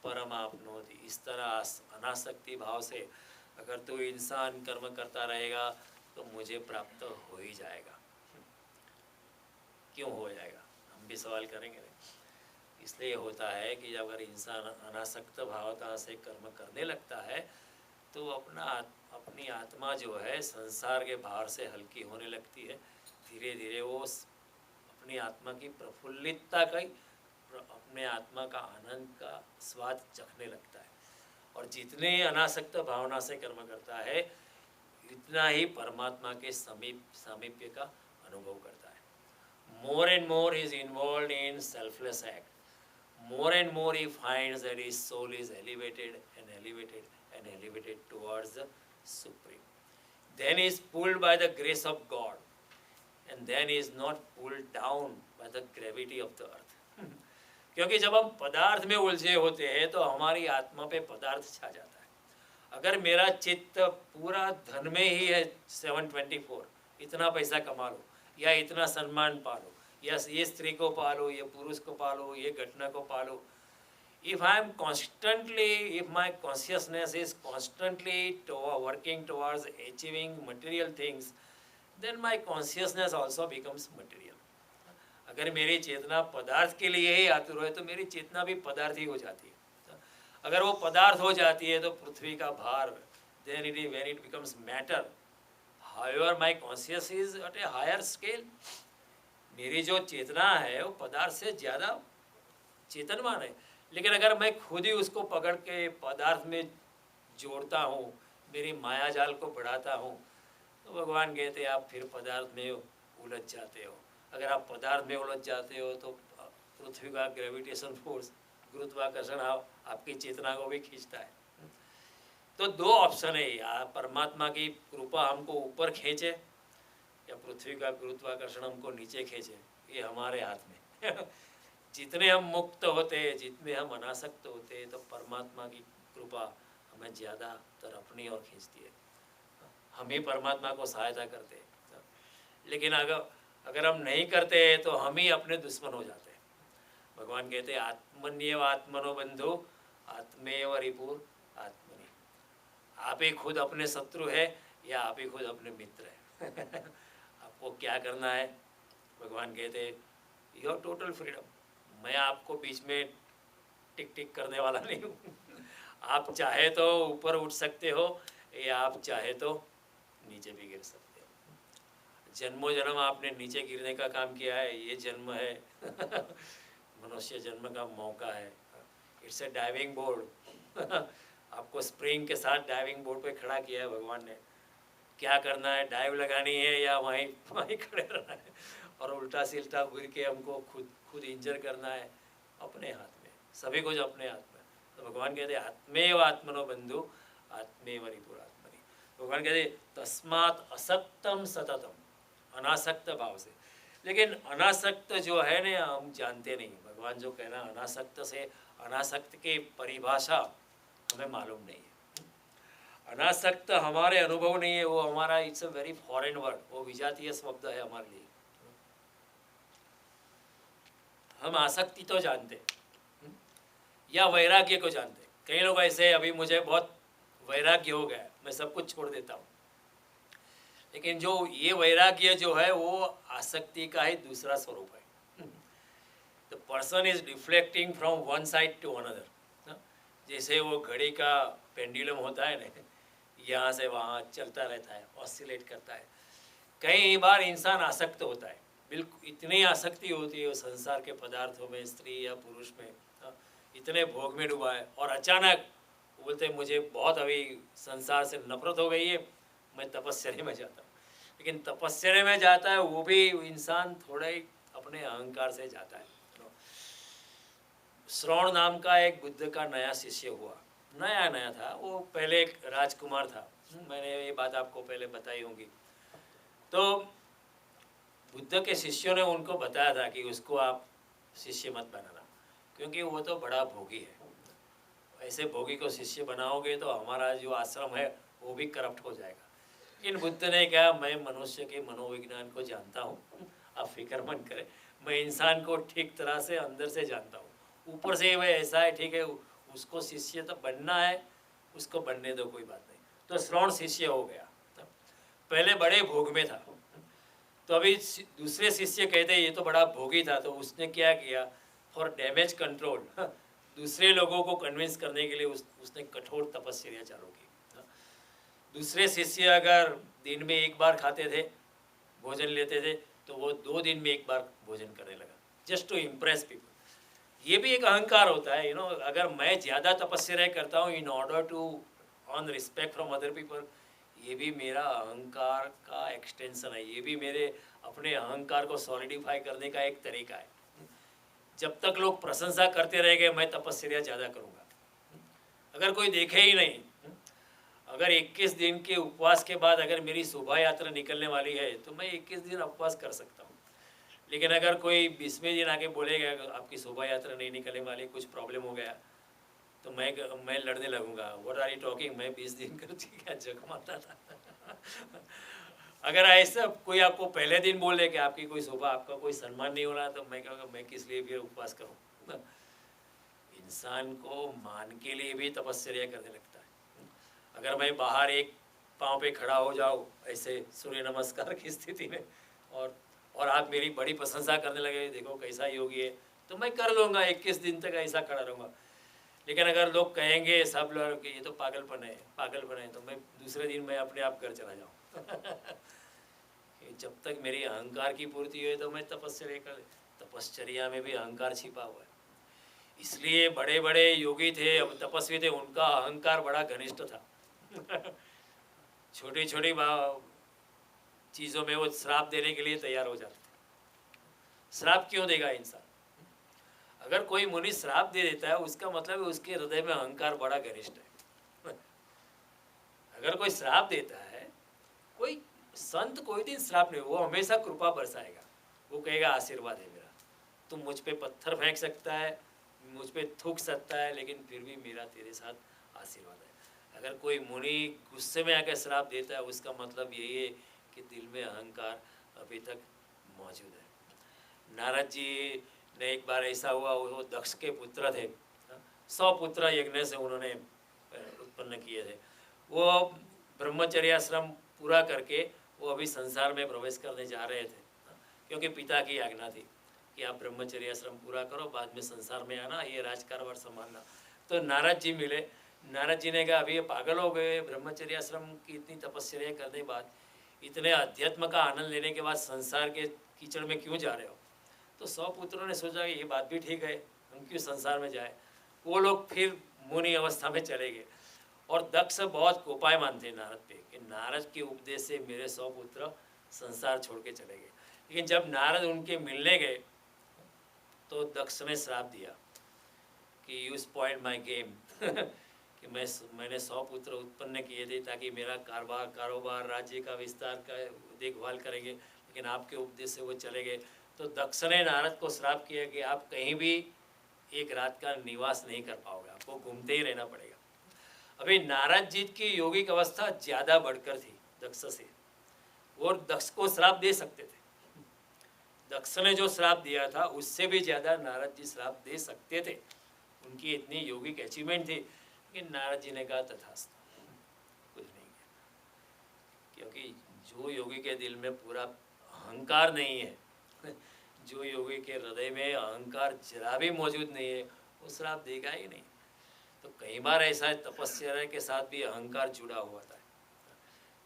परमाप्नोति। इस तरह अनासक्ति भाव से अगर तू इंसान कर्म करता रहेगा तो मुझे प्राप्त हो ही जाएगा। क्यों हो जाएगा, हम भी सवाल करेंगे। इसलिए होता है कि जब अगर इंसान अनासक्त भावता से कर्म करने लगता है तो अपनी आत्मा जो है संसार के भार से हल्की होने लगती है। धीरे धीरे वो अपनी आत्मा की प्रफुल्लितता का, अपने आत्मा का आनंद का स्वाद चखने लगता है। और जितने अनासक्त भावना से कर्म करता है इतना ही परमात्मा के सामीप्य का अनुभव करता है। More and more is involve in selfless act, more and more he finds that his soul is elevated towards the supreme. Then he is pulled by the grace of God, and then he is not pulled down by the gravity of the earth. क्योंकि जब हम पदार्थ में उलझे होते हैं तो हमारी आत्मा पे पदार्थ छा जाता है। अगर मेरा चित्त पूरा धन में ही है 724, इतना पैसा कमा लो, या इतना सम्मान पालो, या ये स्त्री को पालो, ये पुरुष को पालो, ये घटना को पालो. If I am constantly, if my consciousness is constantly working towards achieving material things, then my consciousness also becomes material. अगर मेरी चेतना पदार्थ के लिए ही आतुर है तो मेरी चेतना भी पदार्थ ही हो जाती है. अगर वो पदार्थ हो जाती है तो पृथ्वी का भार, then it is when it becomes matter. However, my consciousness is at a higher scale. मेरी जो चेतना है वो पदार्थ से ज़्यादा चेतनवान है. लेकिन अगर मैं खुद ही उसको पकड़ के पदार्थ में जोड़ता हूँ, मेरी माया जाल को बढ़ाता हूँ, तो भगवान कहते हैं आप फिर पदार्थ में उलझ जाते हो. अगर आप पदार्थ में उलझ जाते हो तो पृथ्वी का ग्रेविटेशन फोर्स, गुरुत्वाकर्षण आपकी चेतना को भी खींचता है. तो दो ऑप्शन है, या परमात्मा की कृपा हमको ऊपर खींचे या पृथ्वी का गुरुत्वाकर्षण हमको नीचे खींचे, ये हमारे हाथ में. जितने हम मुक्त होते, जितने हम अनासक्त होते, तो परमात्मा की कृपा हमें ज़्यादातर अपनी ओर खींचती है. हम ही परमात्मा को सहायता करते हैं. लेकिन अगर हम नहीं करते तो हम ही अपने दुश्मन हो जाते हैं. भगवान कहते हैं आत्मन्येव आत्मनो बंधु आत्मेव रिपुर आत्मनि. आप ही खुद अपने शत्रु है या आप ही खुद अपने मित्र है. आपको क्या करना है? भगवान कहते हैं योर टोटल फ्रीडम. मैं आपको बीच में टिक टिक करने वाला नहीं हूँ. आप चाहे तो ऊपर उठ सकते हो या आप चाहे तो नीचे भी गिर सकते हो. जन्मों जन्म आपने नीचे गिरने का काम किया है, ये जन्म है मनुष्य जन्म का मौका है. It's a diving board. आपको स्प्रिंग के साथ डाइविंग बोर्ड पे खड़ा किया है भगवान ने. क्या करना है? डाइव लगानी है या वहीं खड़े रहना है और उल्टा सिल्टा गिर के हमको खुद इंजर करना है? अपने हाथ में, सभी कुछ अपने हाथ में. तो भगवान कहते हैं आत्मेव आत्मनो बंधु आत्मेव रिपुरात्मनि. भगवान कहते तस्मात् असक्तम सततम, अनासक्त भाव से. लेकिन अनासक्त जो है ना, हम जानते नहीं. भगवान जो कहना अनासक्त से, अनासक्त की परिभाषा हमें मालूम नहीं है. अनासक्त हमारे अनुभव नहीं है, वो हमारा it's a very foreign word, वो विजातीय शब्द है हमारे लिए. हम आसक्ति तो जानते या वैराग्य को जानते. कई लोग ऐसे, अभी मुझे बहुत वैराग्य हो गया, मैं सब कुछ छोड़ देता हूँ. लेकिन जो ये वैराग्य जो है वो आसक्ति का ही दूसरा स्वरूप है. The person is reflecting from one side to another. जैसे वो घड़ी का पेंडुलम होता है ना, यहाँ से वहाँ चलता रहता है, ऑसिलेट करता है. कई बार इंसान आसक्त होता है, बिल्कुल इतनी आसक्ति होती है संसार के पदार्थों में, स्त्री या पुरुष में, इतने भोग में डूबा है, और अचानक बोलते हैं मुझे बहुत अभी संसार से नफरत हो गई है, मैं तपस्या में जाता हूँ. लेकिन तपस्या में जाता है वो भी इंसान थोड़े अपने अहंकार से जाता है. श्रवण नाम का एक बुद्ध का नया शिष्य हुआ, नया था वो. पहले एक राजकुमार था, मैंने ये बात आपको पहले बताई होंगी. तो बुद्ध के शिष्यों ने उनको बताया था कि उसको आप शिष्य मत बनाना, क्योंकि वो तो बड़ा भोगी है. ऐसे भोगी को शिष्य बनाओगे तो हमारा जो आश्रम है वो भी करप्ट हो जाएगा. इन बुद्ध ने कहा मैं मनुष्य के मनोविज्ञान को जानता हूँ, आप फिक्र मत करें, मैं इंसान को ठीक तरह से अंदर से जानता हूँ. ऊपर से वह ऐसा है, ठीक है, उसको शिष्य तो बनना है, उसको बनने दो, कोई बात नहीं. तो श्रवण शिष्य हो गया. पहले बड़े भोग में था, तो अभी दूसरे शिष्य कहते ये तो बड़ा भोगी था, तो उसने क्या किया, फॉर डैमेज कंट्रोल, दूसरे लोगों को कन्विंस करने के लिए उसने कठोर तपस्या चालू की. दूसरे शिष्य अगर दिन में एक बार खाते थे, भोजन लेते थे, तो वो 2 दिन में एक बार भोजन करने लगा, जस्ट टू इम्प्रेस पीपल. ये भी एक अहंकार होता है, अगर मैं ज़्यादा तपस्या करता हूँ in order to earn respect from other people, ये भी मेरा अहंकार का एक्सटेंशन है. ये भी मेरे अपने अहंकार को सॉलिडिफाई करने का एक तरीका है. जब तक लोग प्रशंसा करते रहेंगे मैं तपस्या ज़्यादा करूँगा. अगर कोई देखे ही नहीं, अगर 21 दिन के उपवास के बाद अगर मेरी शोभा यात्रा निकलने वाली है तो मैं 21 दिन उपवास कर सकता हूँ. लेकिन अगर कोई 20वें दिन आके बोलेगा आपकी शोभा यात्रा नहीं निकलने वाली, कुछ प्रॉब्लम हो गया, तो मैं लड़ने लगूंगा. व्हाट आर यू टॉकिंग, मैं 20 दिन करती क्या जग मारता था. अगर ऐसा कोई आपको पहले दिन बोले कि आपकी कोई शोभा, आपका कोई सम्मान नहीं हो रहा, तो मैं कहूँगा मैं किस लिए भी उपवास करूँ। इंसान को मान के लिए भी तपस्या करने लगता है। अगर मैं बाहर एक पाँव पे खड़ा हो जाऊँ ऐसे सूर्य नमस्कार की स्थिति में, और आप मेरी बड़ी प्रशंसा करने लगे, देखो कैसा योगी है, तो मैं कर लूँगा, 21 दिन तक ऐसा खड़ा रहूँगा। लेकिन अगर लोग कहेंगे, सब लोग कि ये तो पागलपन है, तो मैं दूसरे दिन मैं अपने आप घर चला जाऊँ। जब तक मेरी अहंकार की पूर्ति हुई तो मैं तपश्चर्या में भी अहंकार छिपा हुआ है। इसलिए बड़े बड़े योगी थे, अब तपस्वी थे, उनका अहंकार बड़ा घनिष्ठ था। छोटी छोटी चीज़ों में वो श्राप देने के लिए तैयार हो जाते थे। श्राप क्यों देगा इंसान? अगर कोई मुनि श्राप दे देता है, उसका मतलब है उसके हृदय में अहंकार बड़ा घनिष्ठ है। अगर कोई श्राप देता है, कोई संत कोई दिन श्राप नहीं, वो हमेशा कृपा बरसाएगा। वो कहेगा आशीर्वाद है मेरा, तुम मुझ पे पत्थर फेंक सकता है, मुझ पे थूक सकता है, लेकिन फिर भी मेरा तेरे साथ आशीर्वाद है। अगर कोई मुनि गुस्से में आकर श्राप देता है, उसका मतलब यही है कि दिल में अहंकार अभी तक मौजूद है। नारद जी ने एक बार ऐसा हुआ, वो दक्ष के पुत्र थे, 100 पुत्र यज्ञ से उन्होंने उत्पन्न किए थे। वो ब्रह्मचर्य आश्रम पूरा करके वो अभी संसार में प्रवेश करने जा रहे थे, क्योंकि पिता की आज्ञा थी कि आप ब्रह्मचर्य आश्रम पूरा करो, बाद में संसार में आना, ये राजकारभार संभालना। तो नारद जी मिले। नारद जी ने कहा अभी ये पागल हो गए, ब्रह्मचर्य आश्रम की इतनी तपस्या करने के बाद, इतने अध्यात्म का आनंद लेने के बाद संसार के कीचड़ में क्यों जा रहे हो? तो 100 पुत्रों ने सोचा कि ये बात भी ठीक है, हम क्यों संसार में जाए। वो लोग फिर मुनि अवस्था में चले गए। और दक्ष बहुत कोपायमान थे नारद पे कि नारद के उपदेश से मेरे 100 पुत्र संसार छोड़ के चले गए। लेकिन जब नारद उनके मिलने गए तो दक्ष ने श्राप दिया कि यू स्पॉइल्ड माय गेम कि मैंने 100 पुत्र उत्पन्न किए थे ताकि मेरा कारोबार राज्य का विस्तार का देखभाल करेंगे, लेकिन आपके उपदेश से वो चले गए। तो दक्ष ने नारद को श्राप किया कि आप कहीं भी एक रात का निवास नहीं कर पाओगे, आपको घूमते ही रहना पड़ेगा। अभी नारद जी की योगिक अवस्था ज़्यादा बढ़कर थी दक्ष से, वो दक्ष को श्राप दे सकते थे। दक्ष ने जो श्राप दिया था उससे भी ज़्यादा नारद जी श्राप दे सकते थे, उनकी इतनी योगिक अचीवमेंट थी। लेकिन नारद जी ने कहा तथास्तु, कुछ नहीं किया, क्योंकि जो योगी के दिल में पूरा अहंकार नहीं है, जो योगी के हृदय में अहंकार जरा भी मौजूद नहीं है, वो श्राप देगा ही नहीं। तो कई बार ऐसा है, तपस्या के साथ भी अहंकार जुड़ा हुआ था।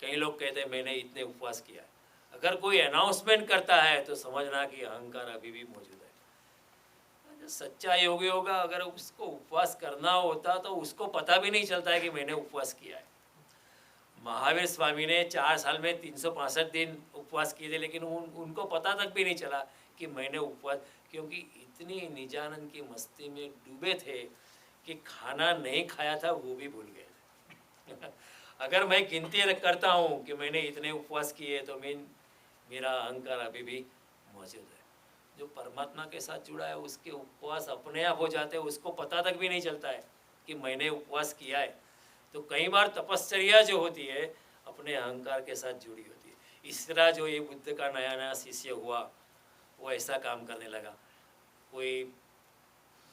कई लोग कहते हैं मैंने इतने उपवास किया है, अगर कोई अनाउंसमेंट करता है तो समझना कि अहंकार अभी भी मौजूद है। जो सच्चा योगी होगा, अगर उसको उपवास करना होता तो उसको पता भी नहीं चलता है कि मैंने उपवास किया है। महावीर स्वामी ने 4 साल में 365 दिन उपवास किए थे, लेकिन उनको पता तक भी नहीं चला कि मैंने उपवास, क्योंकि इतनी निजानंद की मस्ती में डूबे थे कि खाना नहीं खाया था वो भी भूल गए थे। अगर मैं गिनती करता हूँ कि मैंने इतने उपवास किए तो मेरा अहंकार अभी भी मौजूद है। जो परमात्मा के साथ जुड़ा है उसके उपवास अपने आप हो जाते हैं, उसको पता तक भी नहीं चलता है कि मैंने उपवास किया है। तो कई बार तपश्चर्या जो होती है अपने अहंकार के साथ जुड़ी होती है। इस तरह जो ये बुद्ध का नया नया शिष्य हुआ वो ऐसा काम करने लगा। कोई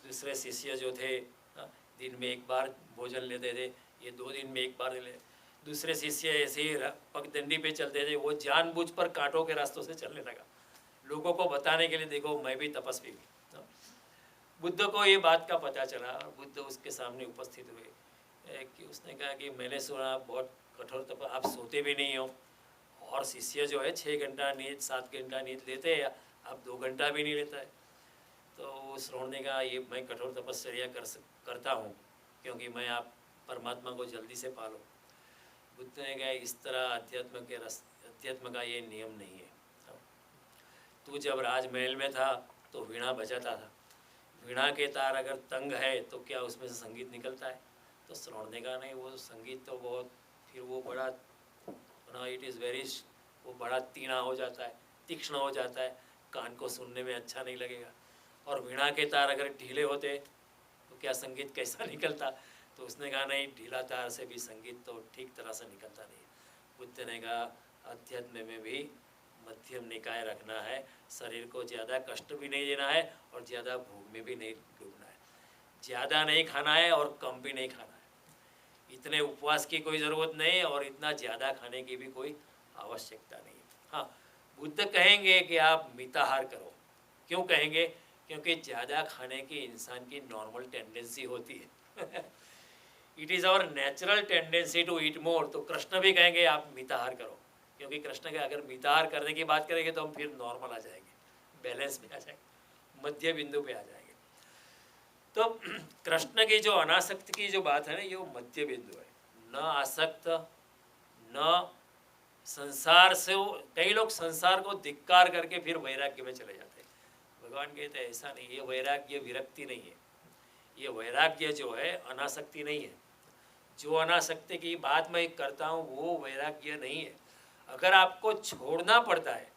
दूसरे शिष्य जो थे दिन में एक बार भोजन लेते थे, ये 2 दिन में एक बार ले। दूसरे शिष्य ऐसे ही पगडंडी पे चलते थे, वो जानबूझ पर कांटों के रास्तों से चलने लगा, लोगों को बताने के लिए देखो मैं भी तपस्वी हूँ। बुद्ध को ये बात का पता चला, बुद्ध उसके सामने उपस्थित हुए कि उसने कहा कि मैंने सुना बहुत कठोर तप, आप सोते भी नहीं हो, और शिष्य जो है 6 घंटा नींद 7 घंटा नींद लेते हैं, आप 2 घंटा भी नहीं लेता है। तो श्रवण ने कहा ये मैं कठोर तपस्या करता हूँ क्योंकि मैं आप परमात्मा को जल्दी से पालो। बुद्ध ने कहा इस तरह अध्यात्म का ये नियम नहीं है। तू जब राजमहल में था तो वीणा बजाता था, वीणा के तार अगर तंग है तो क्या उसमें से संगीत निकलता है? तो श्रवण ने कहा नहीं, वो संगीत तो बहुत फिर वो बड़ा इट इज़ वेरी, वो बड़ा तीना हो जाता है, तीक्ष्ण हो जाता है, कान को सुनने में अच्छा नहीं लगेगा। और वीणा के तार अगर ढीले होते तो क्या संगीत कैसा निकलता? तो उसने कहा नहीं, ढीला तार से भी संगीत तो ठीक तरह से निकलता नहीं। बुद्ध ने कहा अध्यात्म में भी मध्यम निकाय रखना है। शरीर को ज़्यादा कष्ट भी नहीं देना है और ज़्यादा भूख में भी नहीं डूबना है। ज़्यादा नहीं खाना है और कम भी नहीं खाना है। इतने उपवास की कोई ज़रूरत नहीं और इतना ज़्यादा खाने की भी कोई आवश्यकता नहीं है। हाँ, बुद्ध कहेंगे कि आप मिताहार करो। क्यों कहेंगे? क्योंकि ज़्यादा खाने की इंसान की नॉर्मल टेंडेंसी होती है। It is our natural tendency to eat more. तो कृष्ण भी कहेंगे आप मिताहार करो, क्योंकि कृष्ण के अगर मिताहार करने की बात करेंगे तो हम फिर नॉर्मल आ जाएंगे, बैलेंस में आ जाएंगे, मध्य बिंदु पे आ जाएंगे। तो कृष्ण की जो अनासक्त की जो बात है ना, ये मध्य बिंदु है। न आसक्त, न संसार से। कई लोग संसार को धिक्कार करके फिर वैराग्य में चले जाते हैं। भगवान कहते हैं ऐसा नहीं, ये वैराग्य विरक्ति नहीं है। ये वैराग्य जो है अनासक्ति नहीं है। जो अनासक्ति की बात मैं करता हूँ वो वैराग्य नहीं है। अगर आपको छोड़ना पड़ता है,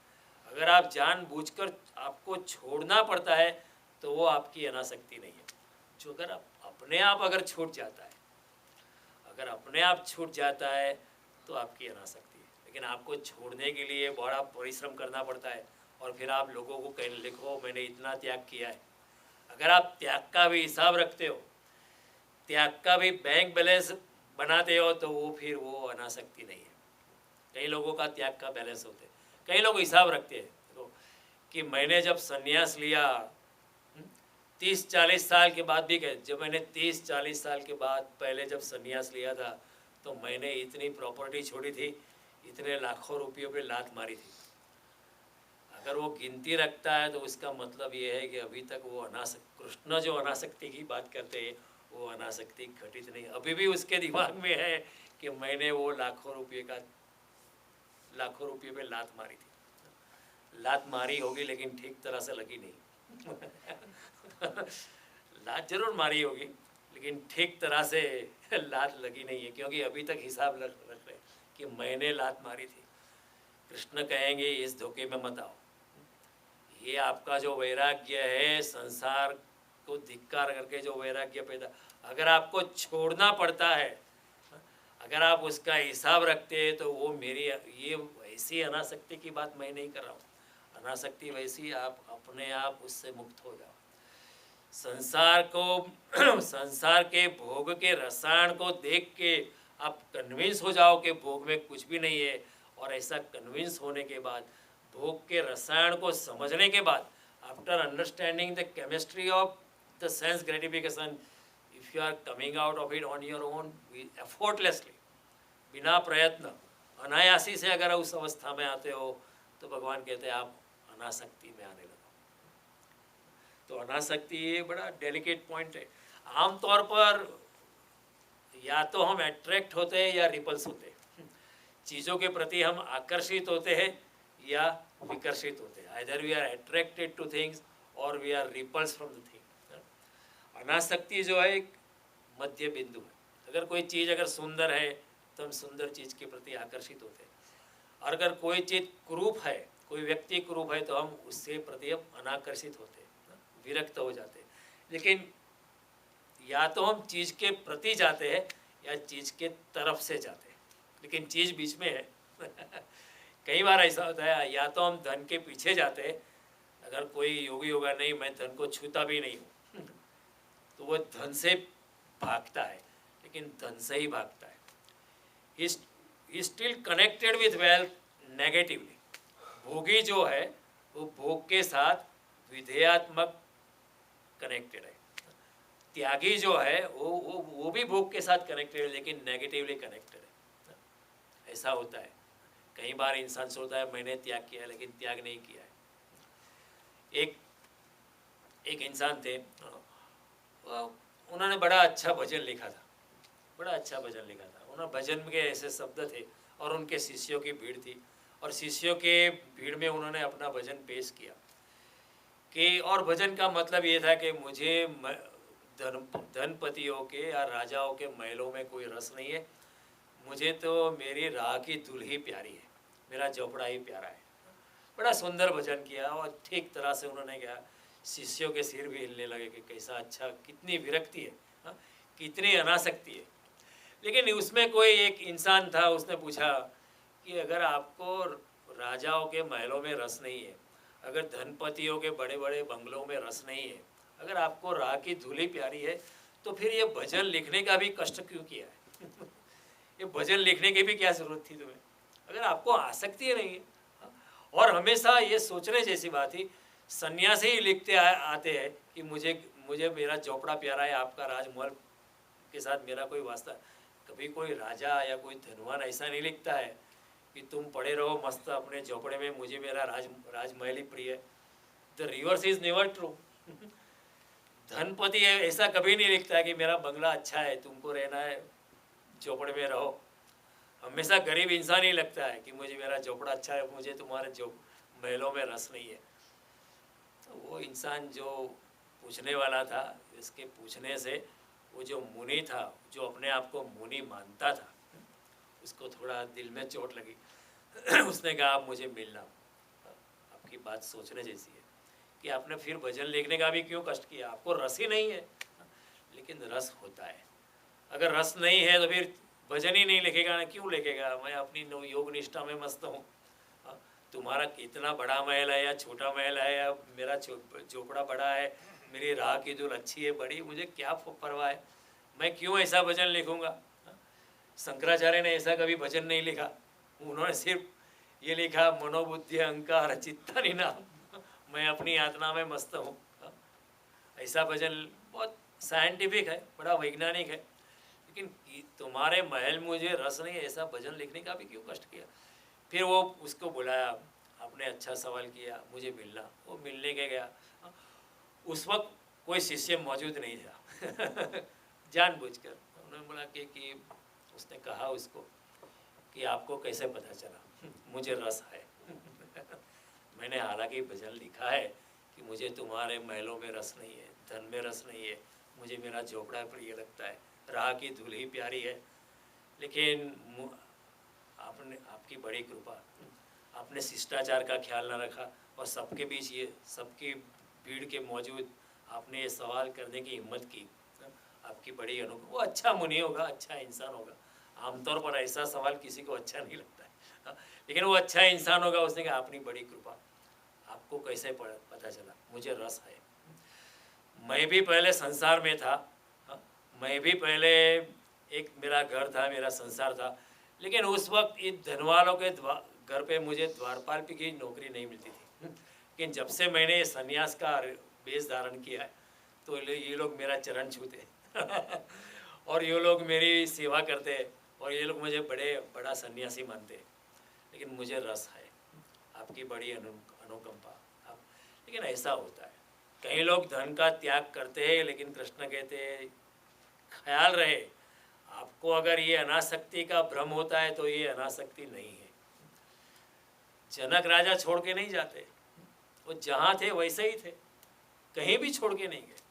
अगर आप जानबूझकर आपको छोड़ना पड़ता है तो वो आपकी अनासक्ति नहीं है। जो अगर अपने आप अगर छूट जाता है, अगर अपने आप छूट जाता है तो आपकी अनासक्ति है। लेकिन आपको छोड़ने के लिए बड़ा परिश्रम करना पड़ता है और फिर आप लोगों को कह लिखो मैंने इतना त्याग किया है। अगर आप त्याग का भी हिसाब रखते हो, त्याग का भी बैंक बैलेंस बनाते हो तो वो फिर वो अनासक्ति नहीं है। कई लोगों का त्याग का बैलेंस होते हैं। कई लोग हिसाब रखते हैं तो कि मैंने जब संन्यास लिया 30-40 साल के बाद भी कहे, जब मैंने 30-40 साल के बाद पहले जब संन्यास लिया था तो मैंने इतनी प्रॉपर्टी छोड़ी थी, इतने लाखों रुपयों पे लात मारी थी। अगर वो गिनती रखता है तो उसका मतलब ये है कि अभी तक वो कृष्ण जो अनासक्ति की बात करते हैं वो अनासक्ति घटित नहीं। अभी भी उसके दिमाग में है कि मैंने वो लाखों रुपये पे लात मारी थी। लात मारी होगी लेकिन ठीक तरह से लगी नहीं। लात जरूर मारी होगी लेकिन ठीक तरह से लात लगी नहीं है, क्योंकि अभी तक हिसाब रख रहे कि मैंने लात मारी थी। कृष्ण कहेंगे इस धोखे में मत आओ। ये आपका जो वैराग्य है, संसार को धिक्कार करके जो वैराग्य पैदा, अगर आपको छोड़ना पड़ता है, अगर आप उसका हिसाब रखते हैं तो वो मेरी ये वैसी अनासक्ति की बात मैं नहीं कर रहा हूँ। अनासक्ति वैसी आप अपने आप उससे मुक्त हो जाओ। संसार के भोग के रसायन को देख के आप कन्विंस हो जाओ कि भोग में कुछ भी नहीं है, और ऐसा कन्विंस होने के बाद, भोग के रसायन को समझने के बाद, after understanding the chemistry of the sense gratification, if you are coming out of it on your own effortlessly, बिना प्रयत्न, अनायासी से अगर उस अवस्था में आते हो तो भगवान कहते हैं आप अनासक्ति में आने लगो। तो अनासक्ति ये बड़ा डेलिकेट पॉइंट है। आमतौर पर या तो हम अट्रैक्ट होते हैं या रिपल्स होते हैं। चीज़ों के प्रति हम आकर्षित होते हैं या विकर्षित होते हैं। Either we are attracted to things और we are repulse from the thing. अनासक्ति जो है एक मध्य बिंदु है। अगर कोई चीज़ अगर सुंदर है तो हम सुंदर चीज़ के प्रति आकर्षित होते हैं, और अगर कोई चीज़ कुरूप है, कोई व्यक्ति कुरूप है तो हम उससे प्रति अनाकर्षित होते हैं, विरक्त हो जाते हैं। लेकिन या तो हम चीज़ के प्रति जाते हैं या चीज़ के तरफ से जाते हैं, लेकिन चीज़ बीच में है। कई बार ऐसा होता है, या तो हम धन के पीछे जाते हैं, अगर कोई योगी होगा नहीं मैं धन को छूता भी नहीं हूँ, तो वो धन से भागता है, लेकिन धन से ही भागता है। He still connected with wealth negatively. भोगी जो है वो भोग के साथ विधेयात्मक कनेक्टेड है। त्यागी जो है वो भी भोग के साथ कनेक्टेड है, लेकिन नेगेटिवली कनेक्टेड है। ऐसा होता है। कई बार इंसान सोचता है मैंने त्याग किया है, लेकिन त्याग नहीं किया है। एक इंसान थे, उन्होंने बड़ा अच्छा भजन लिखा था, बड़ा अच्छा भजन लिखा था। उन्होंने भजन के ऐसे शब्द थे और उनके शिष्यों की भीड़ थी, और शिष्यों के भीड़ में उन्होंने अपना भजन पेश किया कि, और भजन का मतलब ये था कि मुझे धनपतियों के या राजाओं के महलों में कोई रस नहीं है, मुझे तो मेरी राह की दुल्ही प्यारी है, मेरा झोपड़ा ही प्यारा है। बड़ा सुंदर भजन किया, और ठीक तरह से उन्होंने कहा, शिष्यों के सिर भी हिलने लगे कि कैसा अच्छा, कितनी विरक्ति है, हाँ? कितनी अनासक्ति है। लेकिन उसमें कोई एक इंसान था, उसने पूछा कि अगर आपको राजाओं के महलों में रस नहीं है, अगर धनपतियों के बड़े बड़े बंगलों में रस नहीं है, अगर आपको राह की धूली प्यारी है, तो फिर ये भजन लिखने का भी कष्ट क्यों किया है? ये भजन लिखने की भी क्या ज़रूरत थी तुम्हें, अगर आपको आसक्ति नहीं है? और हमेशा ये सोचने जैसी बात ही, सन्यासी ही लिखते आते हैं कि मुझे मुझे मेरा झोपड़ा प्यारा है, आपका राजमहल के साथ मेरा कोई वास्ता। कभी कोई राजा या कोई धनवान ऐसा नहीं लिखता है कि तुम पड़े रहो मस्त अपने झोपड़े में, मुझे मेरा राजमहल ही प्रिय है। The reverse is never true. धनपति ऐसा कभी नहीं लिखता है कि मेरा बंगला अच्छा है, तुमको रहना है झोपड़े में रहो। हमेशा गरीब इंसान ही लगता है कि मुझे मेरा झोपड़ा अच्छा है, मुझे तुम्हारे जो महलों में रस नहीं है। तो वो इंसान जो पूछने वाला था, इसके पूछने से वो जो मुनि था, जो अपने आप को मुनि मानता था, उसको थोड़ा दिल में चोट लगी। उसने कहा आप मुझे मिलना। आपकी बात सोचने जैसी है कि आपने फिर भजन लिखने का भी क्यों कष्ट किया, आपको रस ही नहीं है। लेकिन रस होता है, अगर रस नहीं है तो फिर भजन ही नहीं लिखेगा ना, क्यों लिखेगा? मैं अपनी योग निष्ठा में मस्त हूँ। तुम्हारा कितना बड़ा महल है या छोटा महल है, या मेरा झोपड़ा बड़ा है, मेरी राह की धूल अच्छी है बड़ी, मुझे क्या परवाह है? मैं क्यों ऐसा भजन लिखूँगा? शंकराचार्य ने ऐसा कभी भजन नहीं लिखा। उन्होंने सिर्फ ये लिखा, मनोबुद्धि अहंकार चित्ता निनाम, मैं अपनी यातना में मस्त हूँ। ऐसा भजन बहुत साइंटिफिक है, बड़ा वैज्ञानिक है। लेकिन तुम्हारे महल मुझे रस नहीं, ऐसा भजन लिखने का भी क्यों कष्ट किया? फिर वो उसको बुलाया, आपने अच्छा सवाल किया, मुझे मिलना। वो मिलने के गया। उस वक्त कोई शिष्य मौजूद नहीं था। जानबूझकर उन्होंने बोला कि उसने कहा उसको कि आपको कैसे पता चला? मुझे रस है। मैंने हालांकि भजन लिखा है कि मुझे तुम्हारे महलों में रस नहीं है, धन में रस नहीं है, मुझे मेरा झोपड़ा प्रिय लगता है, राह की धूल ही प्यारी है। लेकिन आपने, आपकी बड़ी कृपा, आपने शिष्टाचार का ख्याल न रखा और सबके बीच ये सबकी भीड़ के मौजूद आपने ये सवाल करने की हिम्मत की। आपकी बड़ी वो अच्छा मुनि होगा, अच्छा इंसान होगा। आमतौर पर ऐसा सवाल किसी को अच्छा नहीं लगता है, लेकिन वो अच्छा इंसान होगा। उसने कहा आपनी बड़ी कृपा, आपको कैसे पता चला? मुझे रस है। मैं भी पहले संसार में था, मैं भी पहले एक मेरा घर था, मेरा संसार था, लेकिन उस वक्त इन धनवालों के घर पे मुझे द्वारपाल की नौकरी नहीं मिलती थी। लेकिन जब से मैंने ये संन्यास का वेश धारण किया है, तो ये लोग मेरा चरण छूते और ये लोग मेरी सेवा करते हैं, और ये लोग मुझे बड़ा सन्यासी मानते हैं। लेकिन मुझे रस है, आपकी बड़ी अनुकंपा। लेकिन ऐसा होता है, कई लोग धन का त्याग करते हैं, लेकिन कृष्ण कहते हैं ख्याल रहे, आपको अगर ये अनासक्ति का भ्रम होता है तो ये अनासक्ति नहीं है। जनक राजा छोड़ के नहीं जाते, वो जहाँ थे वैसे ही थे, कहीं भी छोड़ के नहीं गए।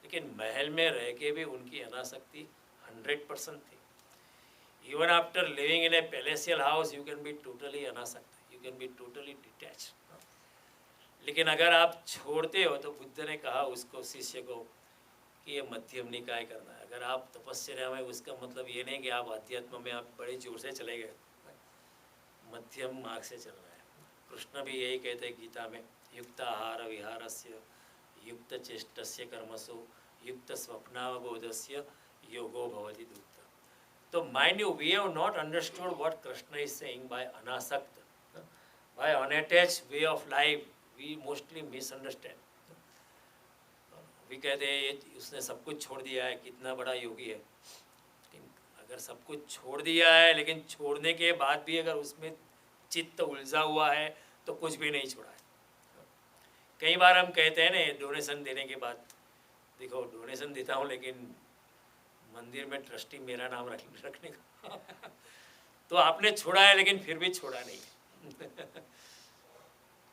लेकिन महल में रह के भी उनकी अनासक्ति 100% थी। Even after living in a palatial house you can be totally अनासक्त, you can be totally detach. लेकिन अगर आप छोड़ते हो, तो बुद्ध ने कहा उसको, शिष्य को, कि ये मध्यम निकाय करना है। अगर आप तपस्या में, उसका मतलब ये नहीं कि आप अध्यात्म में आप बड़े जोर से चले गए, मध्यम मार्ग से चलना है। कृष्ण भी यही कहते हैं गीता में, युक्त आहार विहारस्य युक्त चेष्टस्य कर्मसु युक्त स्वप्नावबोधस्य योगो भवति दुक्त। तो mind you, we have not understood what Krishna is saying by अनासक्त, by unattached way of life. We mostly misunderstand. We कहते हैं उसने सब कुछ छोड़ दिया है, कितना बड़ा योगी है। अगर सब कुछ छोड़ दिया है, लेकिन छोड़ने के बाद भी अगर उसमें चित्त उलझा हुआ है, तो कुछ भी नहीं छोड़ा है। कई बार हम कहते हैं ना, डोनेशन देने के बाद, देखो डोनेशन देता हूँ लेकिन मंदिर में ट्रस्टी मेरा नाम रखने का तो आपने छोड़ा है, लेकिन फिर भी छोड़ा नहीं।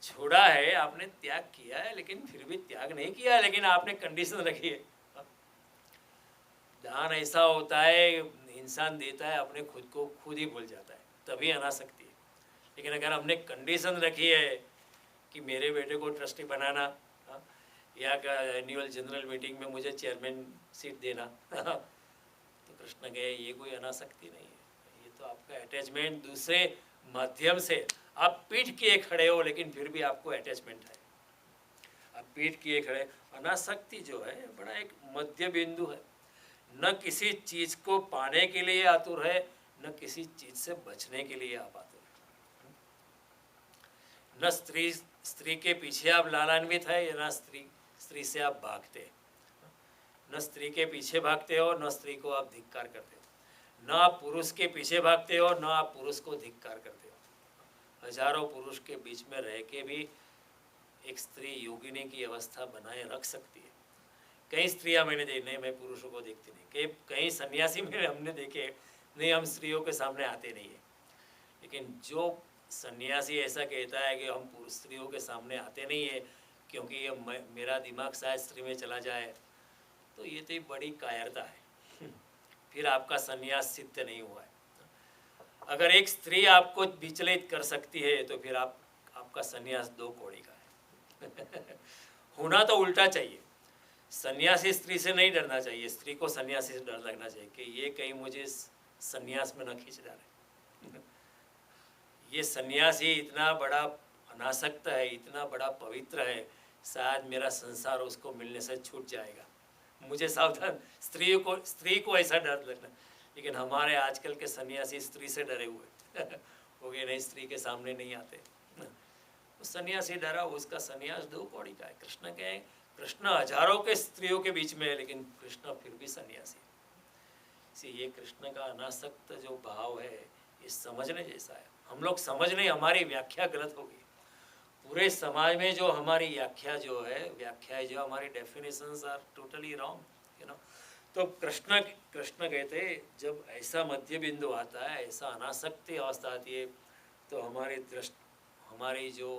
छोड़ा है, आपने त्याग किया है, लेकिन फिर भी त्याग नहीं किया है, लेकिन आपने कंडीशन रखी है। दान ऐसा होता है, इंसान देता है, अपने खुद को खुद ही भूल जाता है, तभी अनासक्ति है। लेकिन अगर हमने कंडीशन रखी है कि मेरे बेटे को ट्रस्टी बनाना, या एनुअल जनरल मीटिंग में मुझे चेयरमैन सीट देना तो कृष्ण कहे ये कोई अनासक्ति नहीं है, ये तो आपका अटैचमेंट दूसरे माध्यम से आप पीठ किए खड़े हो लेकिन फिर भी आपको अटैचमेंट है, आप पीठ किए खड़े। अनासक्ति जो है बड़ा एक मध्य बिंदु है, न किसी चीज को पाने के लिए आतुर है, न किसी चीज से बचने के लिए आप आतुर है। न स्त्री के पीछे आप लालान्वित है, या न स्त्री से आप भागते हैं। न स्त्री के पीछे भागते हो, न स्त्री को आप धिक्कार करते हो। न आप पुरुष के पीछे भागते हो, न आप पुरुष को धिक्कार करते हो। हजारों पुरुष के बीच में रह के भी एक स्त्री योगिनी की अवस्था बनाए रख सकती है। कई स्त्रियां मैंने देखी, नहीं मैं पुरुषों को देखती नहीं, कई सन्यासी में हमने देखे, नहीं हम स्त्रियों के सामने आते नहीं है। लेकिन जो सन्यासी ऐसा कहता है कि हम पुरुष स्त्रियों के सामने आते नहीं है क्योंकि ये मेरा दिमाग शायद स्त्री में चला जाए, तो ये तो बड़ी कायरता है। फिर आपका सन्यास सिद्ध नहीं हुआ है। अगर एक स्त्री आपको विचलित कर सकती है तो फिर आपका सन्यास दो कौड़ी का है। होना तो उल्टा चाहिए, सन्यासी स्त्री से नहीं डरना चाहिए, स्त्री को सन्यासी से डर लगना चाहिए कि ये कहीं मुझे सन्यास में न खींच डाले। ये सन्यासी इतना बड़ा अनासक्त है, इतना बड़ा पवित्र है, शायद मेरा संसार उसको मिलने से छूट जाएगा, मुझे सावधान। स्त्री को ऐसा डर लगना। लेकिन हमारे आजकल के सन्यासी स्त्री से डरे हुए हो गए, नहीं स्त्री के सामने नहीं आते। सन्यासी डरा, उसका सन्यास दो कौड़ी का है। कृष्ण हजारों के स्त्रियों के बीच में है, लेकिन कृष्ण फिर भी सन्यासी। इसी ये कृष्ण का अनासक्त जो भाव है ये समझने जैसा है। हम लोग समझ नहीं, हमारी व्याख्या गलत होगी। पूरे समाज में जो हमारी व्याख्या जो हमारी डेफिनेशंस आर टोटली रॉन्ग, तो कृष्ण कहते हैं जब ऐसा मध्य बिंदु आता है, ऐसा अनासक्ति अवस्था आती है, तो हमारी जो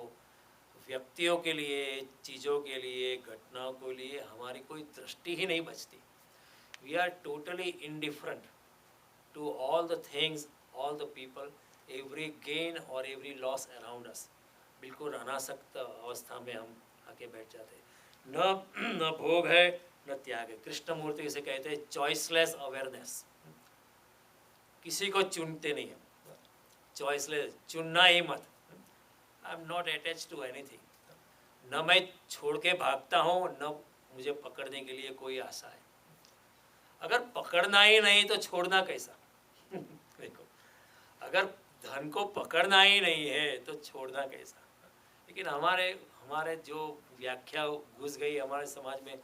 व्यक्तियों के लिए, चीज़ों के लिए, घटनाओं के लिए हमारी कोई दृष्टि ही नहीं बचती। We are totally indifferent to all the things, all the people, every gain और एवरी लॉस अराउंड अस। बिल्कुल अनासक्त अवस्था में हम आके बैठ जाते हैं। न भोग है न त्याग है। कृष्णमूर्ति इसे कहते हैं चॉइसलेस अवेयरनेस। किसी को चुनते नहीं हम, चॉइसलेस, चुनना ही मत। I am not attach to anything. न मैं छोड़ के भागता हूँ, न मुझे पकड़ने के लिए कोई आशा है। अगर पकड़ना ही नहीं तो छोड़ना कैसा? देखो, अगर धन को पकड़ना ही नहीं है तो छोड़ना कैसा? लेकिन हमारे जो व्याख्या घुस गई हमारे समाज में।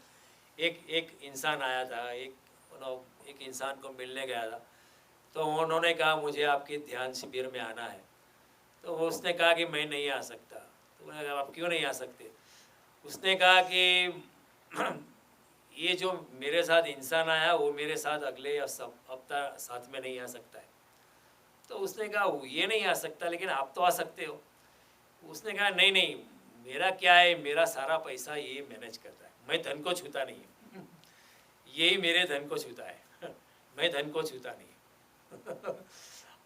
एक इंसान आया था, एक इंसान को मिलने गया था, तो उन्होंने कहा मुझे आपके ध्यान शिविर में आना है। तो उसने कहा कि मैं नहीं आ सकता। तो उन्होंने कहा आप क्यों नहीं आ सकते? उसने कहा कि ये जो मेरे साथ इंसान आया वो मेरे साथ अगले हफ्ता साथ में नहीं आ सकता है। तो उसने कहा वो ये नहीं आ सकता, लेकिन आप तो आ सकते हो। उसने कहा नहीं नहीं, मेरा क्या है, मेरा सारा पैसा ये मैनेज करता है, मैं धन को छूता नहीं। यही मेरे धन को छूता है, मैं धन को छूता नहीं।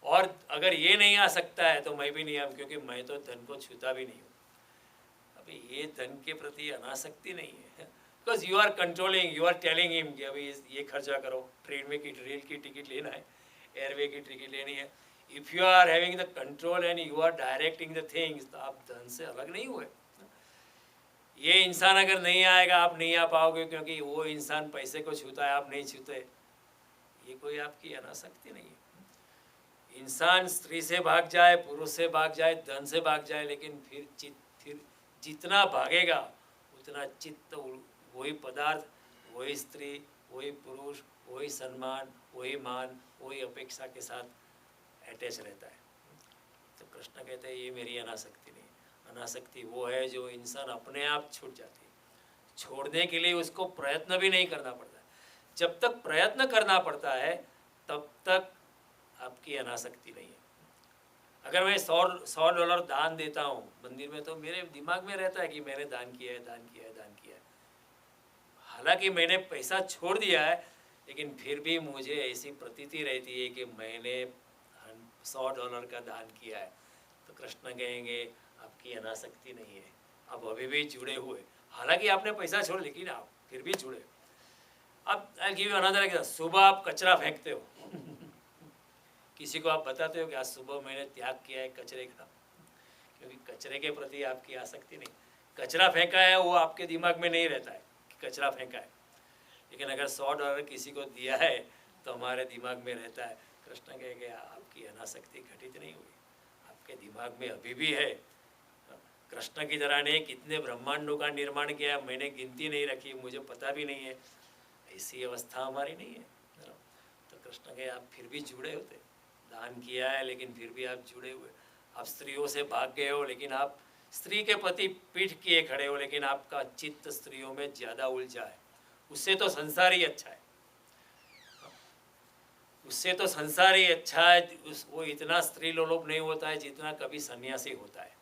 और अगर ये नहीं आ सकता है तो मैं भी नहीं आऊँ, क्योंकि मैं तो धन को छूता भी नहीं हूँ। अभी ये धन के प्रति अनासक्ति नहीं है, because you are controlling, you are telling him कि अभी ये खर्चा करो, रेल की टिकट लेना है, एयरवे की टिकट लेनी है। If you are having the control and you are directing the things, तो आप धन से अलग नहीं हुए। ये इंसान अगर नहीं आएगा आप नहीं आ पाओगे, क्योंकि वो इंसान पैसे को छूता है, आप नहीं छूते। ये कोई आपकी अनासक्ति नहीं है। इंसान स्त्री से भाग जाए, पुरुष से भाग जाए, धन से भाग जाए, लेकिन फिर जितना भागेगा उतना चित्त वही पदार्थ, वही स्त्री, वही पुरुष, वही सम्मान, वही मान, वही अपेक्षा के साथ अटैच रहता है। तो कृष्ण कहते हैं ये मेरी अनासक्ति नहीं। अनासक्ति वो है जो इंसान अपने आप छूट जाती है। छोड़ने के लिए उसको प्रयत्न भी नहीं करना पड़ता। जब तक प्रयत्न करना पड़ता है तब तक आपकी अनासक्ति नहीं है। अगर मैं $100 दान देता हूँ मंदिर में, तो मेरे दिमाग में रहता है कि मैंने दान किया है, दान किया है, दान किया है। हालांकि मैंने पैसा छोड़ दिया है, लेकिन फिर भी मुझे ऐसी प्रतीति रहती है कि मैंने $100 का दान किया है। तो कृष्ण कहेंगे आपकी अनासक्ति नहीं है, आप अभी भी जुड़े हुए। हालांकि आपने पैसा छोड़, लेकिन आप फिर भी जुड़े। अब I give you another example. सुबह आप कचरा फेंकते हो किसी को आप बताते हो कि आज सुबह मैंने त्याग किया है कचरे का, क्योंकि कचरे के प्रति आपकी आसक्ति नहीं। कचरा फेंका है वो आपके दिमाग में नहीं रहता है कि कचरा फेंका है, लेकिन अगर $100 किसी को दिया है तो हमारे दिमाग में रहता है। कृष्ण कह गया आपकी अनासक्ति घटित नहीं हुई, आपके दिमाग में अभी भी है। कृष्ण की तरह ने कितने ब्रह्मांडों का निर्माण किया मैंने गिनती नहीं रखी, मुझे पता भी नहीं है, ऐसी अवस्था हमारी नहीं है। तो कृष्ण के आप फिर भी जुड़े होते, दान किया है लेकिन फिर भी आप जुड़े हुए। आप स्त्रियों से भाग गए हो लेकिन आप स्त्री के प्रति पीठ किए खड़े हो, लेकिन आपका चित्त स्त्रियों में ज़्यादा उलझा है। उससे तो संसार ही अच्छा है, उससे तो संसार ही अच्छा है। वो इतना स्त्री लोलुप नहीं होता है जितना कभी सन्यासी होता है।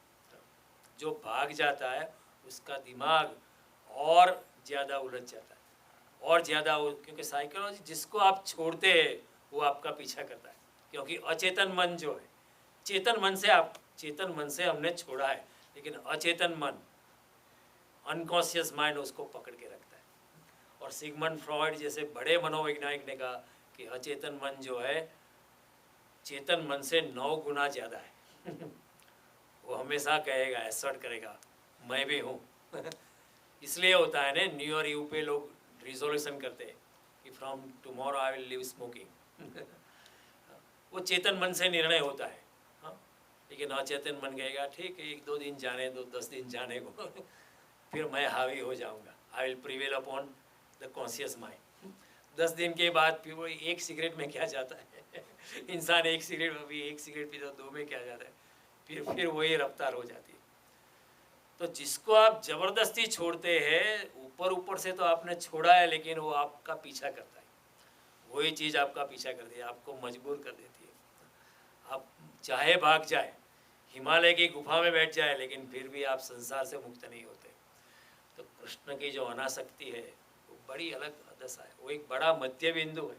जो भाग जाता है उसका दिमाग और ज़्यादा उलझ जाता है, और ज़्यादा, क्योंकि साइकोलॉजी जिसको आप छोड़ते हैं वो आपका पीछा करता है। क्योंकि अचेतन मन जो है, चेतन मन से हमने छोड़ा है, लेकिन अचेतन मन, अनकॉन्शियस माइंड उसको पकड़ के रखता है। और सिगमंड फ्रॉइड जैसे बड़े मनोवैज्ञानिक ने कहा कि अचेतन मन जो है चेतन मन से 9 गुना ज़्यादा है। वो हमेशा कहेगा, एसर्ट करेगा मैं भी हूँ। इसलिए होता है ना, न्यू ईयर ईव पे लोग रिजोल्यूशन करते हैं कि from tomorrow I will live smoking. वो चेतन मन से निर्णय होता है। हाँ? लेकिन अचेतन मन कहेगा ठीक है 1-2 दिन जाने दो, 10 दिन जाने को, फिर मैं हावी हो जाऊंगा, I will prevail upon the conscious mind. 10 दिन के बाद फिर वो एक सिगरेट में क्या जाता है। इंसान एक सिगरेट पीता, 2 में क्या जाता है, फिर वही रफ्तार हो जाती है। तो जिसको आप जबरदस्ती छोड़ते हैं, ऊपर से तो आपने छोड़ा है लेकिन वो आपका पीछा करता है, वही चीज़ आपका पीछा करती है, आपको मजबूर कर देती है। आप चाहे भाग जाए, हिमालय की गुफा में बैठ जाए, लेकिन फिर भी आप संसार से मुक्त नहीं होते। तो कृष्ण की जो अनासक्ति है वो बड़ी अलग दशा है, वो एक बड़ा मध्य बिंदु है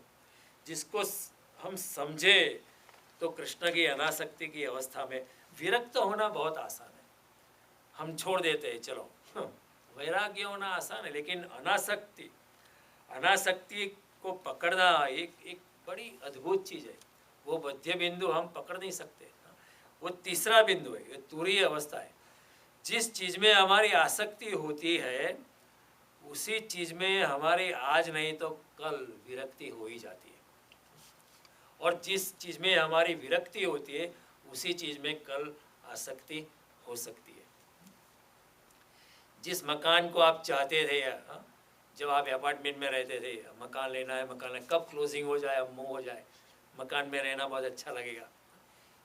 जिसको हम समझे तो कृष्ण की अनासक्ति की अवस्था में विरक्त होना बहुत आसान है। हम छोड़ देते हैं, चलो वैराग्य होना आसान है, लेकिन अनासक्ति को पकड़ना एक बड़ी अद्भुत चीज़ है। वो मध्य बिंदु हम पकड़ नहीं सकते, वो तीसरा बिंदु है, ये तुरीय अवस्था है। जिस चीज़ में हमारी आसक्ति होती है उसी चीज़ में हमारी आज नहीं तो कल विरक्ति हो ही जाती है, और जिस चीज़ में हमारी विरक्ति होती है उसी चीज़ में कल आसक्ति हो सकती है। जिस मकान को आप चाहते थे, जब आप अपार्टमेंट में रहते थे, मकान लेना है, कब क्लोजिंग हो जाए, अब मूव हो जाए, मकान में रहना बहुत अच्छा लगेगा।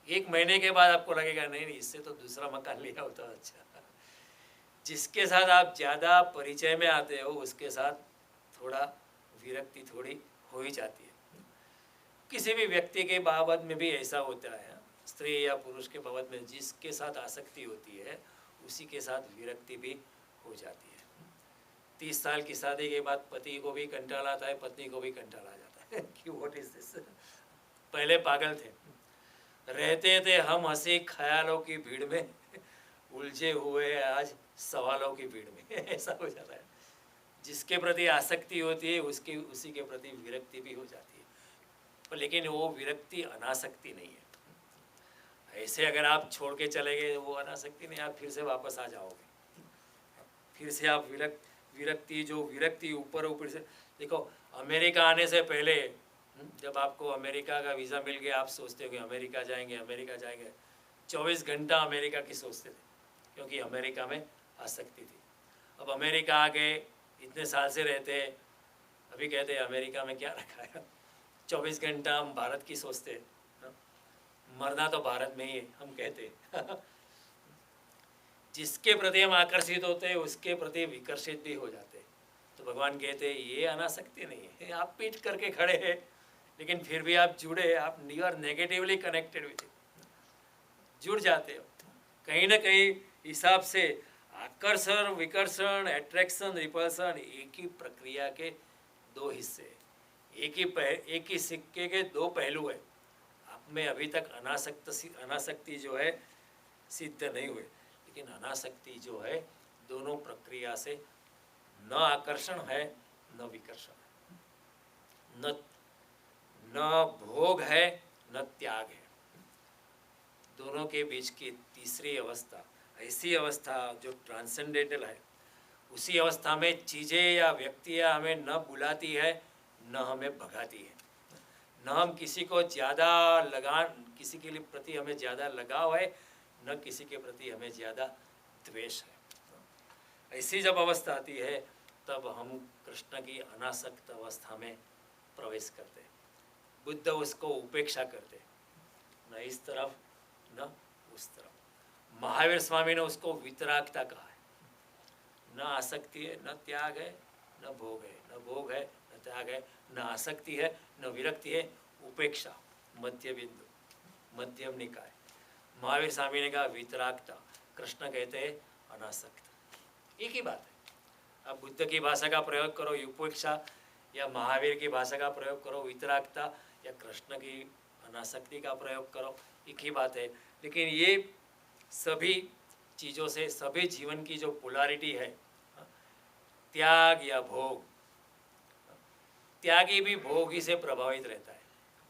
1 महीने के बाद आपको लगेगा नहीं इससे तो दूसरा मकान लिया होता अच्छा। जिसके साथ आप ज़्यादा परिचय में आते हो उसके साथ थोड़ा विरक्ति थोड़ी हो ही जाती है। किसी भी व्यक्ति के बाबत में भी ऐसा होता है, स्त्री या पुरुष के बाबत में जिसके साथ आसक्ति होती है उसी के साथ विरक्ति भी हो जाती है। 30 साल की शादी के बाद पति को भी कंटाला आता है, पत्नी को भी कंटाला आ जाता है कि व्हाट इज दिस। पहले पागल थे, रहते थे हम हंसी ख्यालों की भीड़ में, उलझे हुए आज सवालों की भीड़ में। ऐसा हो जाता है। जिसके प्रति आसक्ति होती है उसी के प्रति विरक्ति भी हो जाती है, लेकिन वो विरक्ति अनासक्ति नहीं है। ऐसे अगर आप छोड़ के चले गए वो अनासक्ति नहीं, आप फिर से वापस आ जाओगे, फिर से आप विरक्ति ऊपर से देखो। अमेरिका आने से पहले जब आपको अमेरिका का वीज़ा मिल गया, आप सोचते हो कि अमेरिका जाएंगे 24 घंटा अमेरिका की सोचते थे, क्योंकि अमेरिका में आसक्ति थी। अब अमेरिका आ गए, इतने साल से रहते, अभी कहते हैं अमेरिका में क्या रखा है। 24 घंटा हम भारत की सोचते, मरना तो भारत में ही है हम कहते। जिसके प्रति हम आकर्षित होते हैं उसके प्रति विकर्षित भी हो जाते हैं। तो भगवान कहते हैं ये अनासक्ति नहीं है, आप पीठ करके खड़े हैं लेकिन फिर भी आप जुड़े, आप you are negatively connected with, जुड़ जाते हो कहीं ना कहीं हिसाब से। आकर्षण, विकर्षण, अट्रैक्शन, रिपल्सन एक ही प्रक्रिया के 2 हिस्से, एक ही सिक्के के 2 पहलू है। आप में अभी तक अनासक्ति जो है सिद्ध नहीं हुए, लेकिन अनासक्ति जो है दोनों प्रक्रिया से न आकर्षण है न विकर्षण है, न भोग है न त्याग है। दोनों के बीच की तीसरी अवस्था, ऐसी अवस्था जो ट्रांसेंडेंटल है, उसी अवस्था में चीज़ें या व्यक्तियाँ हमें न बुलाती है न हमें भगाती है, न हम किसी को ज़्यादा किसी के लिए प्रति हमें ज़्यादा लगाव है, न किसी के प्रति हमें ज़्यादा द्वेष है। ऐसी जब अवस्था आती है तब हम कृष्ण की अनासक्त अवस्था में प्रवेश करते हैं। बुद्ध उसको उपेक्षा करते, न इस तरफ न उस तरफ। महावीर स्वामी ने उसको वितरागता कहा है। न आसक्ति है, न त्याग है, न भोग है, न भोग है, न त्याग है, न आसक्ति है, न विरक्ति है, उपेक्षा, मध्य बिंदु, मध्यम निकाय। महावीर स्वामी ने कहा वितरागता, कृष्ण कहते हैं अनासक्त। एक ही बात है। अब बुद्ध की भाषा का प्रयोग करो उपेक्षा, या महावीर की भाषा का प्रयोग करो वितरागता, या कृष्ण की अनासक्ति का प्रयोग करो, एक ही बात है। लेकिन ये सभी चीज़ों से, सभी जीवन की जो पोलैरिटी है, त्याग या भोग, त्यागी भी भोगी से प्रभावित रहता है,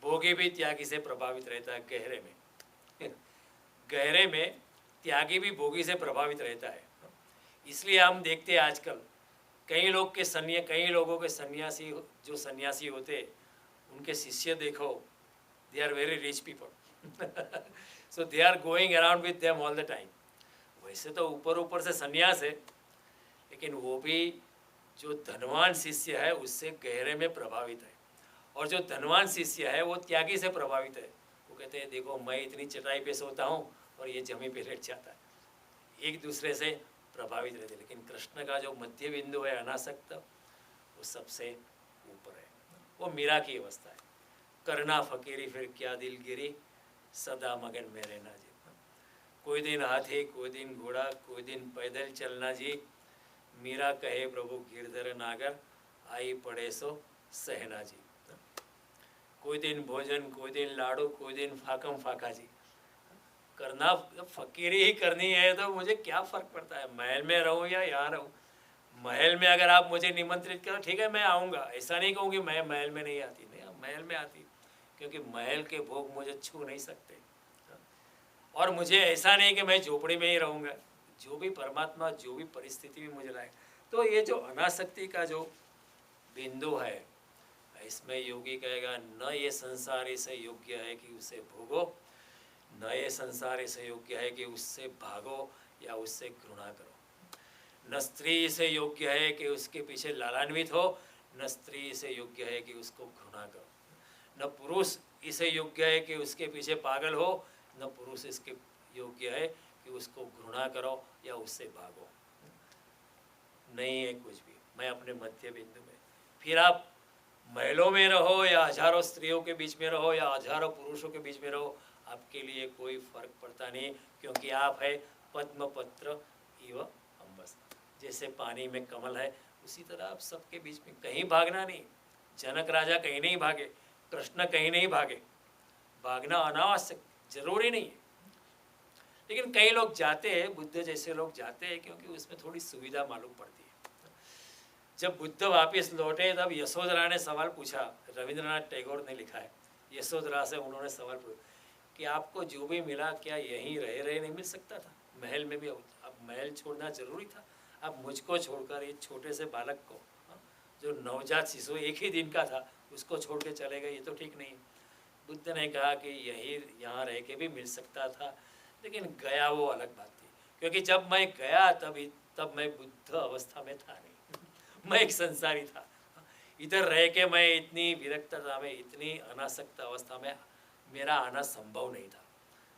भोगी भी त्यागी से प्रभावित रहता है। गहरे में गहरे में त्यागी भी भोगी से प्रभावित रहता है। इसलिए हम देखते हैं आजकल कई लोगों के सन्यासी, जो सन्यासी होते, उनके शिष्य देखो, they are very rich people so they are going around with them all the time. वैसे तो ऊपर से सन्यास है, लेकिन वो भी जो धनवान शिष्य है उससे गहरे में प्रभावित है, और जो धनवान शिष्य है वो त्यागी से प्रभावित है। वो कहते हैं देखो मैं इतनी चटाई पे सोता हूँ और ये जमी पे लेट जाता है, एक दूसरे से प्रभावित रहते। लेकिन कृष्ण का जो मध्य बिंदु है अनासक्त, वो सबसे ऊपर है, वो मीरा की अवस्था है। करना फकीरी फिर क्या दिलगिरी, सदा मगन में रहना जी। कोई दिन हाथी, कोई दिन घोड़ा, कोई दिन पैदल चलना जी। मीरा कहे प्रभु गिरधर नागर, आई पड़े सो सहना जी। कोई दिन भोजन, कोई दिन लाडू, कोई दिन फाकम फाका जी। करना फकीरी ही करनी है तो मुझे क्या फ़र्क पड़ता है, महल में रहूं या यहाँ रहूं। महल में अगर आप मुझे निमंत्रित करो, ठीक है मैं आऊँगा, ऐसा नहीं कहूँगी मैं महल में नहीं आती, नहीं महल में आती, क्योंकि महल के भोग मुझे छू नहीं सकते। और मुझे ऐसा नहीं कि मैं झोपड़ी में ही रहूँगा, जो भी परमात्मा जो भी परिस्थिति में मुझे लाए। तो ये जो अनासक्ति का जो बिंदु है, इसमें योगी कहेगा न ये संसार इसे योग्य है कि उसे भोगो, न ये संसार इसे योग्य है कि उससे भागो या उससे घृणा करो। न स्त्री इसे योग्य है कि उसके पीछे लालान्वित हो, न स्त्री इसे योग्य है कि उसको घृणा करो। न पुरुष इसे योग्य है कि उसके पीछे पागल हो, न पुरुष इसके योग्य है कि उसको घृणा करो या उससे भागो। नहीं है कुछ भी, मैं अपने मध्य बिंदु में। फिर आप महलों में रहो या हजारों स्त्रियों के बीच में रहो या हजारों पुरुषों के बीच में रहो, आपके लिए कोई फर्क पड़ता नहीं, क्योंकि आप है पद्म पत्र इव अम्बस। जैसे पानी में कमल है, उसी तरह आप सबके बीच में। कहीं भागना नहीं, जनक राजा कहीं नहीं भागे, कृष्ण कहीं नहीं भागे, भागना अनावश्यक, जरूरी नहीं है। लेकिन कई लोग जाते हैं, बुद्ध जैसे लोग जाते हैं, क्योंकि उसमें थोड़ी सुविधा मालूम पड़ती है। जब बुद्ध वापस लौटे तब यशोधरा ने सवाल पूछा, रविंद्रनाथ टैगोर ने लिखा है, यशोधरा से उन्होंने सवाल पूछा कि आपको जो भी मिला क्या यहीं रहे नहीं मिल सकता था, महल में भी अब महल छोड़ना जरूरी था, अब मुझको छोड़कर ये छोटे से बालक को, जो नवजात शिशु एक ही दिन का था, उसको छोड़ के चले गए, ये तो ठीक नहीं। बुद्ध ने कहा कि यहाँ रह के भी मिल सकता था, लेकिन गया वो अलग बात थी, क्योंकि जब मैं गया तब मैं बुद्ध अवस्था में था नहीं मैं एक संसारी था। इधर रह के मैं इतनी विरक्तता में, इतनी अनासक्त अवस्था में मेरा आना संभव नहीं था।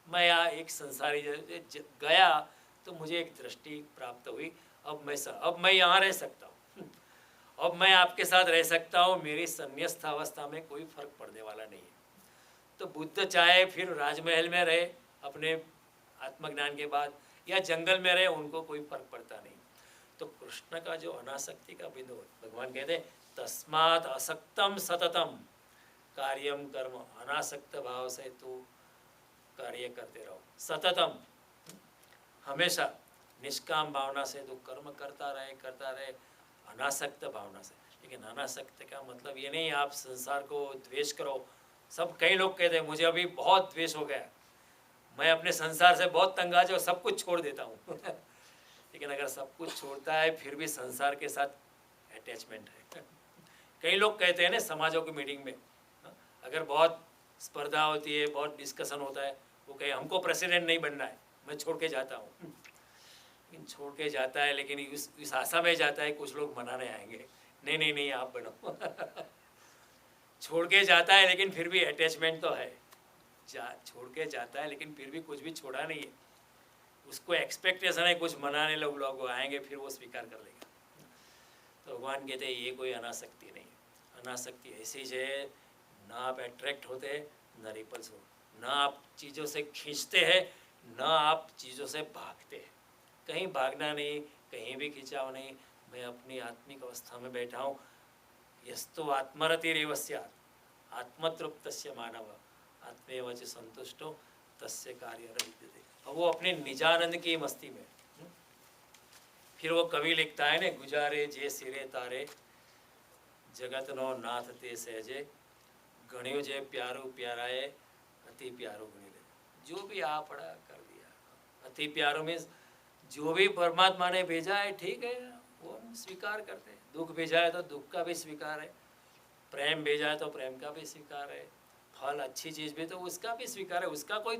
मैं यहाँ एक संसारी गया तो मुझे एक दृष्टि प्राप्त हुई, अब मैं यहाँ रह सकता हूँ, अब मैं आपके साथ रह सकता हूँ, मेरी संन्यस्त अवस्था में कोई फर्क पड़ने वाला नहीं है। तो बुद्ध चाहे फिर राजमहल में रहे अपने आत्मज्ञान के बाद, या जंगल में रहे, उनको कोई फर्क पड़ता नहीं। तो कृष्ण का जो अनासक्ति का बिंदु, भगवान कहते हैं तस्मात् असक्तम सततम कार्यम कर्म, अनासक्त भाव से तू कार्य करते रहो, सततम, हमेशा निष्काम भावना से तू कर्म करता रहे अनासक्त भावना से। लेकिन अनासक्त का मतलब ये नहीं आप संसार को द्वेष करो, सब कई लोग कहते हैं मुझे अभी बहुत द्वेष हो गया, मैं अपने संसार से बहुत तंग आ जाऊँ, सब कुछ छोड़ देता हूँ लेकिन अगर सब कुछ छोड़ता है फिर भी संसार के साथ अटैचमेंट है कई लोग कहते हैं ना समाजों की मीटिंग में, अगर बहुत स्पर्धा होती है, बहुत डिस्कशन होता है, वो कहे हमको प्रेसिडेंट नहीं बनना है, मैं छोड़ के जाता हूँ लेकिन छोड़ के जाता है, लेकिन इस आशा में जाता है कुछ लोग मनाने आएंगे, नहीं नहीं नहीं आप बनो छोड़ के जाता है लेकिन फिर भी अटैचमेंट तो है, छोड़ के जाता है लेकिन फिर भी कुछ भी छोड़ा नहीं है, उसको एक्सपेक्टेशन है कुछ मनाने लोग आएंगे, फिर वो स्वीकार कर लेगा। तो भगवान कहते हैं ये कोई अनासक्ति नहीं है, अनासक्ति ऐसी है ना आप अट्रैक्ट होते न रिपल्स हो, ना आप चीज़ों से खींचते हैं ना आप चीज़ों से भागते हैं, कहीं भागना नहीं, कहीं भी खिंचाव नहीं, मैं अपनी आत्मिक अवस्था में बैठा हूँ। यस्तु आत्मरतिरेव स्यात् आत्मतृप्तस्य मानव आत्मेव च संतुष्टो तस्य कार्य विद्यते। और वो अपने निजानंद की मस्ती में। फिर वो कवि लिखता है ने, गुजारे जे सिरे तारे जगत नो नाथ ते सहजे गण्यो जे प्यारो प्याराए अति प्यारो गणी ले। जो भी आ पड़ा कर दिया, अति प्यारो में जो भी परमात्मा ने भेजा है ठीक है, वो हम स्वीकार करते हैं। दुख भेजा है तो दुख का भी स्वीकार है, प्रेम भेजा है तो प्रेम का भी स्वीकार है, फल अच्छी चीज़ भी तो उसका भी स्वीकार है, उसका कोई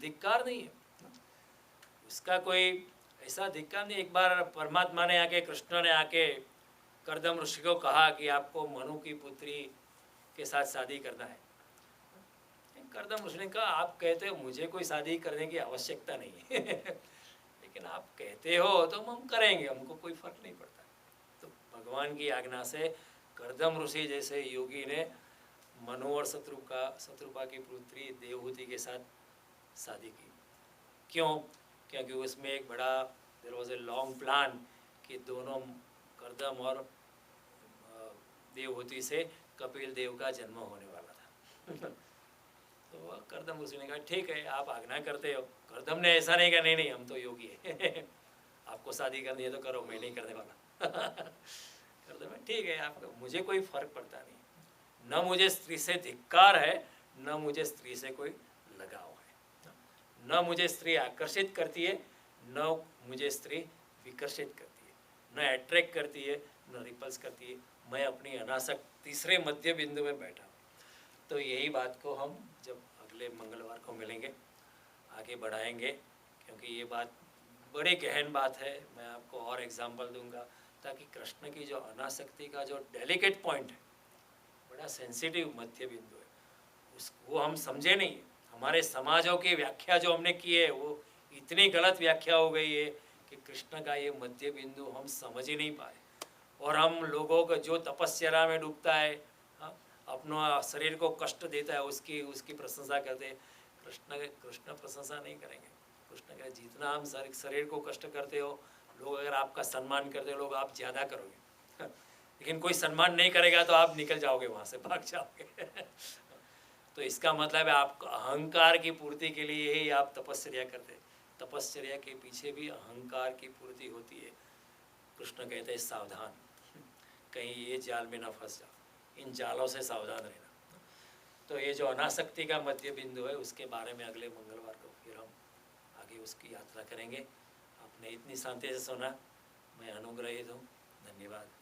धिक्कार नहीं है, उसका कोई ऐसा धिक्कार नहीं। एक बार परमात्मा ने आके, कृष्ण ने आके कर्दम ऋषि को कहा कि आपको मनु की पुत्री के साथ शादी करना है। कर्दम ऋषि ने कहा आप कहते हो मुझे कोई शादी करने की आवश्यकता नहीं है लेकिन आप कहते हो तो हम करेंगे, हमको कोई फर्क नहीं पड़ता। तो भगवान की आज्ञा से कर्दम ऋषि जैसे योगी ने मनु और शत्रुपा की पुत्री देवहूति के साथ शादी की। क्यों? क्योंकि उसमें एक बड़ा there was a long plan कि दोनों कर्दम और देवहूति से कपिल देव का जन्म होने वाला था तो कर्दम ऋषि ने कहा ठीक है आप आज्ञा करते हो। कर्दम ने ऐसा नहीं कहा नहीं नहीं हम तो योगी है आपको शादी करनी है तो करो, मैं नहीं करने वाला कर्दम है ठीक है आपको, मुझे कोई फर्क पड़ता नहीं, न मुझे स्त्री से धिक्कार है न मुझे स्त्री से कोई लगाव है, न मुझे स्त्री आकर्षित करती है न मुझे स्त्री विकर्षित करती है, न अट्रैक्ट करती है न रिपल्स करती है। मैं अपनी अनासक्त तीसरे मध्य बिंदु में बैठा हूँ। तो यही बात को हम जब अगले मंगलवार को मिलेंगे आगे बढ़ाएंगे, क्योंकि ये बात बड़ी गहन बात है। मैं आपको और एग्जाम्पल दूंगा ताकि कृष्ण की जो अनासक्ति का जो डेलिकेट पॉइंट है, बड़ा सेंसिटिव मध्य बिंदु है, वो हम समझे नहीं। हमारे समाजों की व्याख्या जो हमने की है वो इतनी गलत व्याख्या हो गई है कि कृष्ण का ये मध्य बिंदु हम समझ ही नहीं पाए। और हम लोगों को जो तपस्या में डूबता है, अपना शरीर को कष्ट देता है, उसकी प्रशंसा करते हैं। कृष्ण प्रशंसा नहीं करेंगे। कृष्ण कहे जितना हम शरीर को कष्ट करते हो, लोग अगर आपका सम्मान करते हो, लोग आप ज़्यादा करोगे लेकिन कोई सम्मान नहीं करेगा तो आप निकल जाओगे, वहाँ से भाग जाओगे तो इसका मतलब है आप अहंकार की पूर्ति के लिए ही आप तपस्या करते हैं। तपस्या के पीछे भी अहंकार की पूर्ति होती है। कृष्ण कहते हैं सावधान, कहीं ये जाल में न फंस जाओ, इन जालों से सावधान रहना। तो ये जो अनासक्ति का मध्य बिंदु है उसके बारे में अगले मंगलवार को फिर हम आगे उसकी यात्रा करेंगे। आपने इतनी शांति से सुना, मैं अनुग्रहित हूँ। धन्यवाद।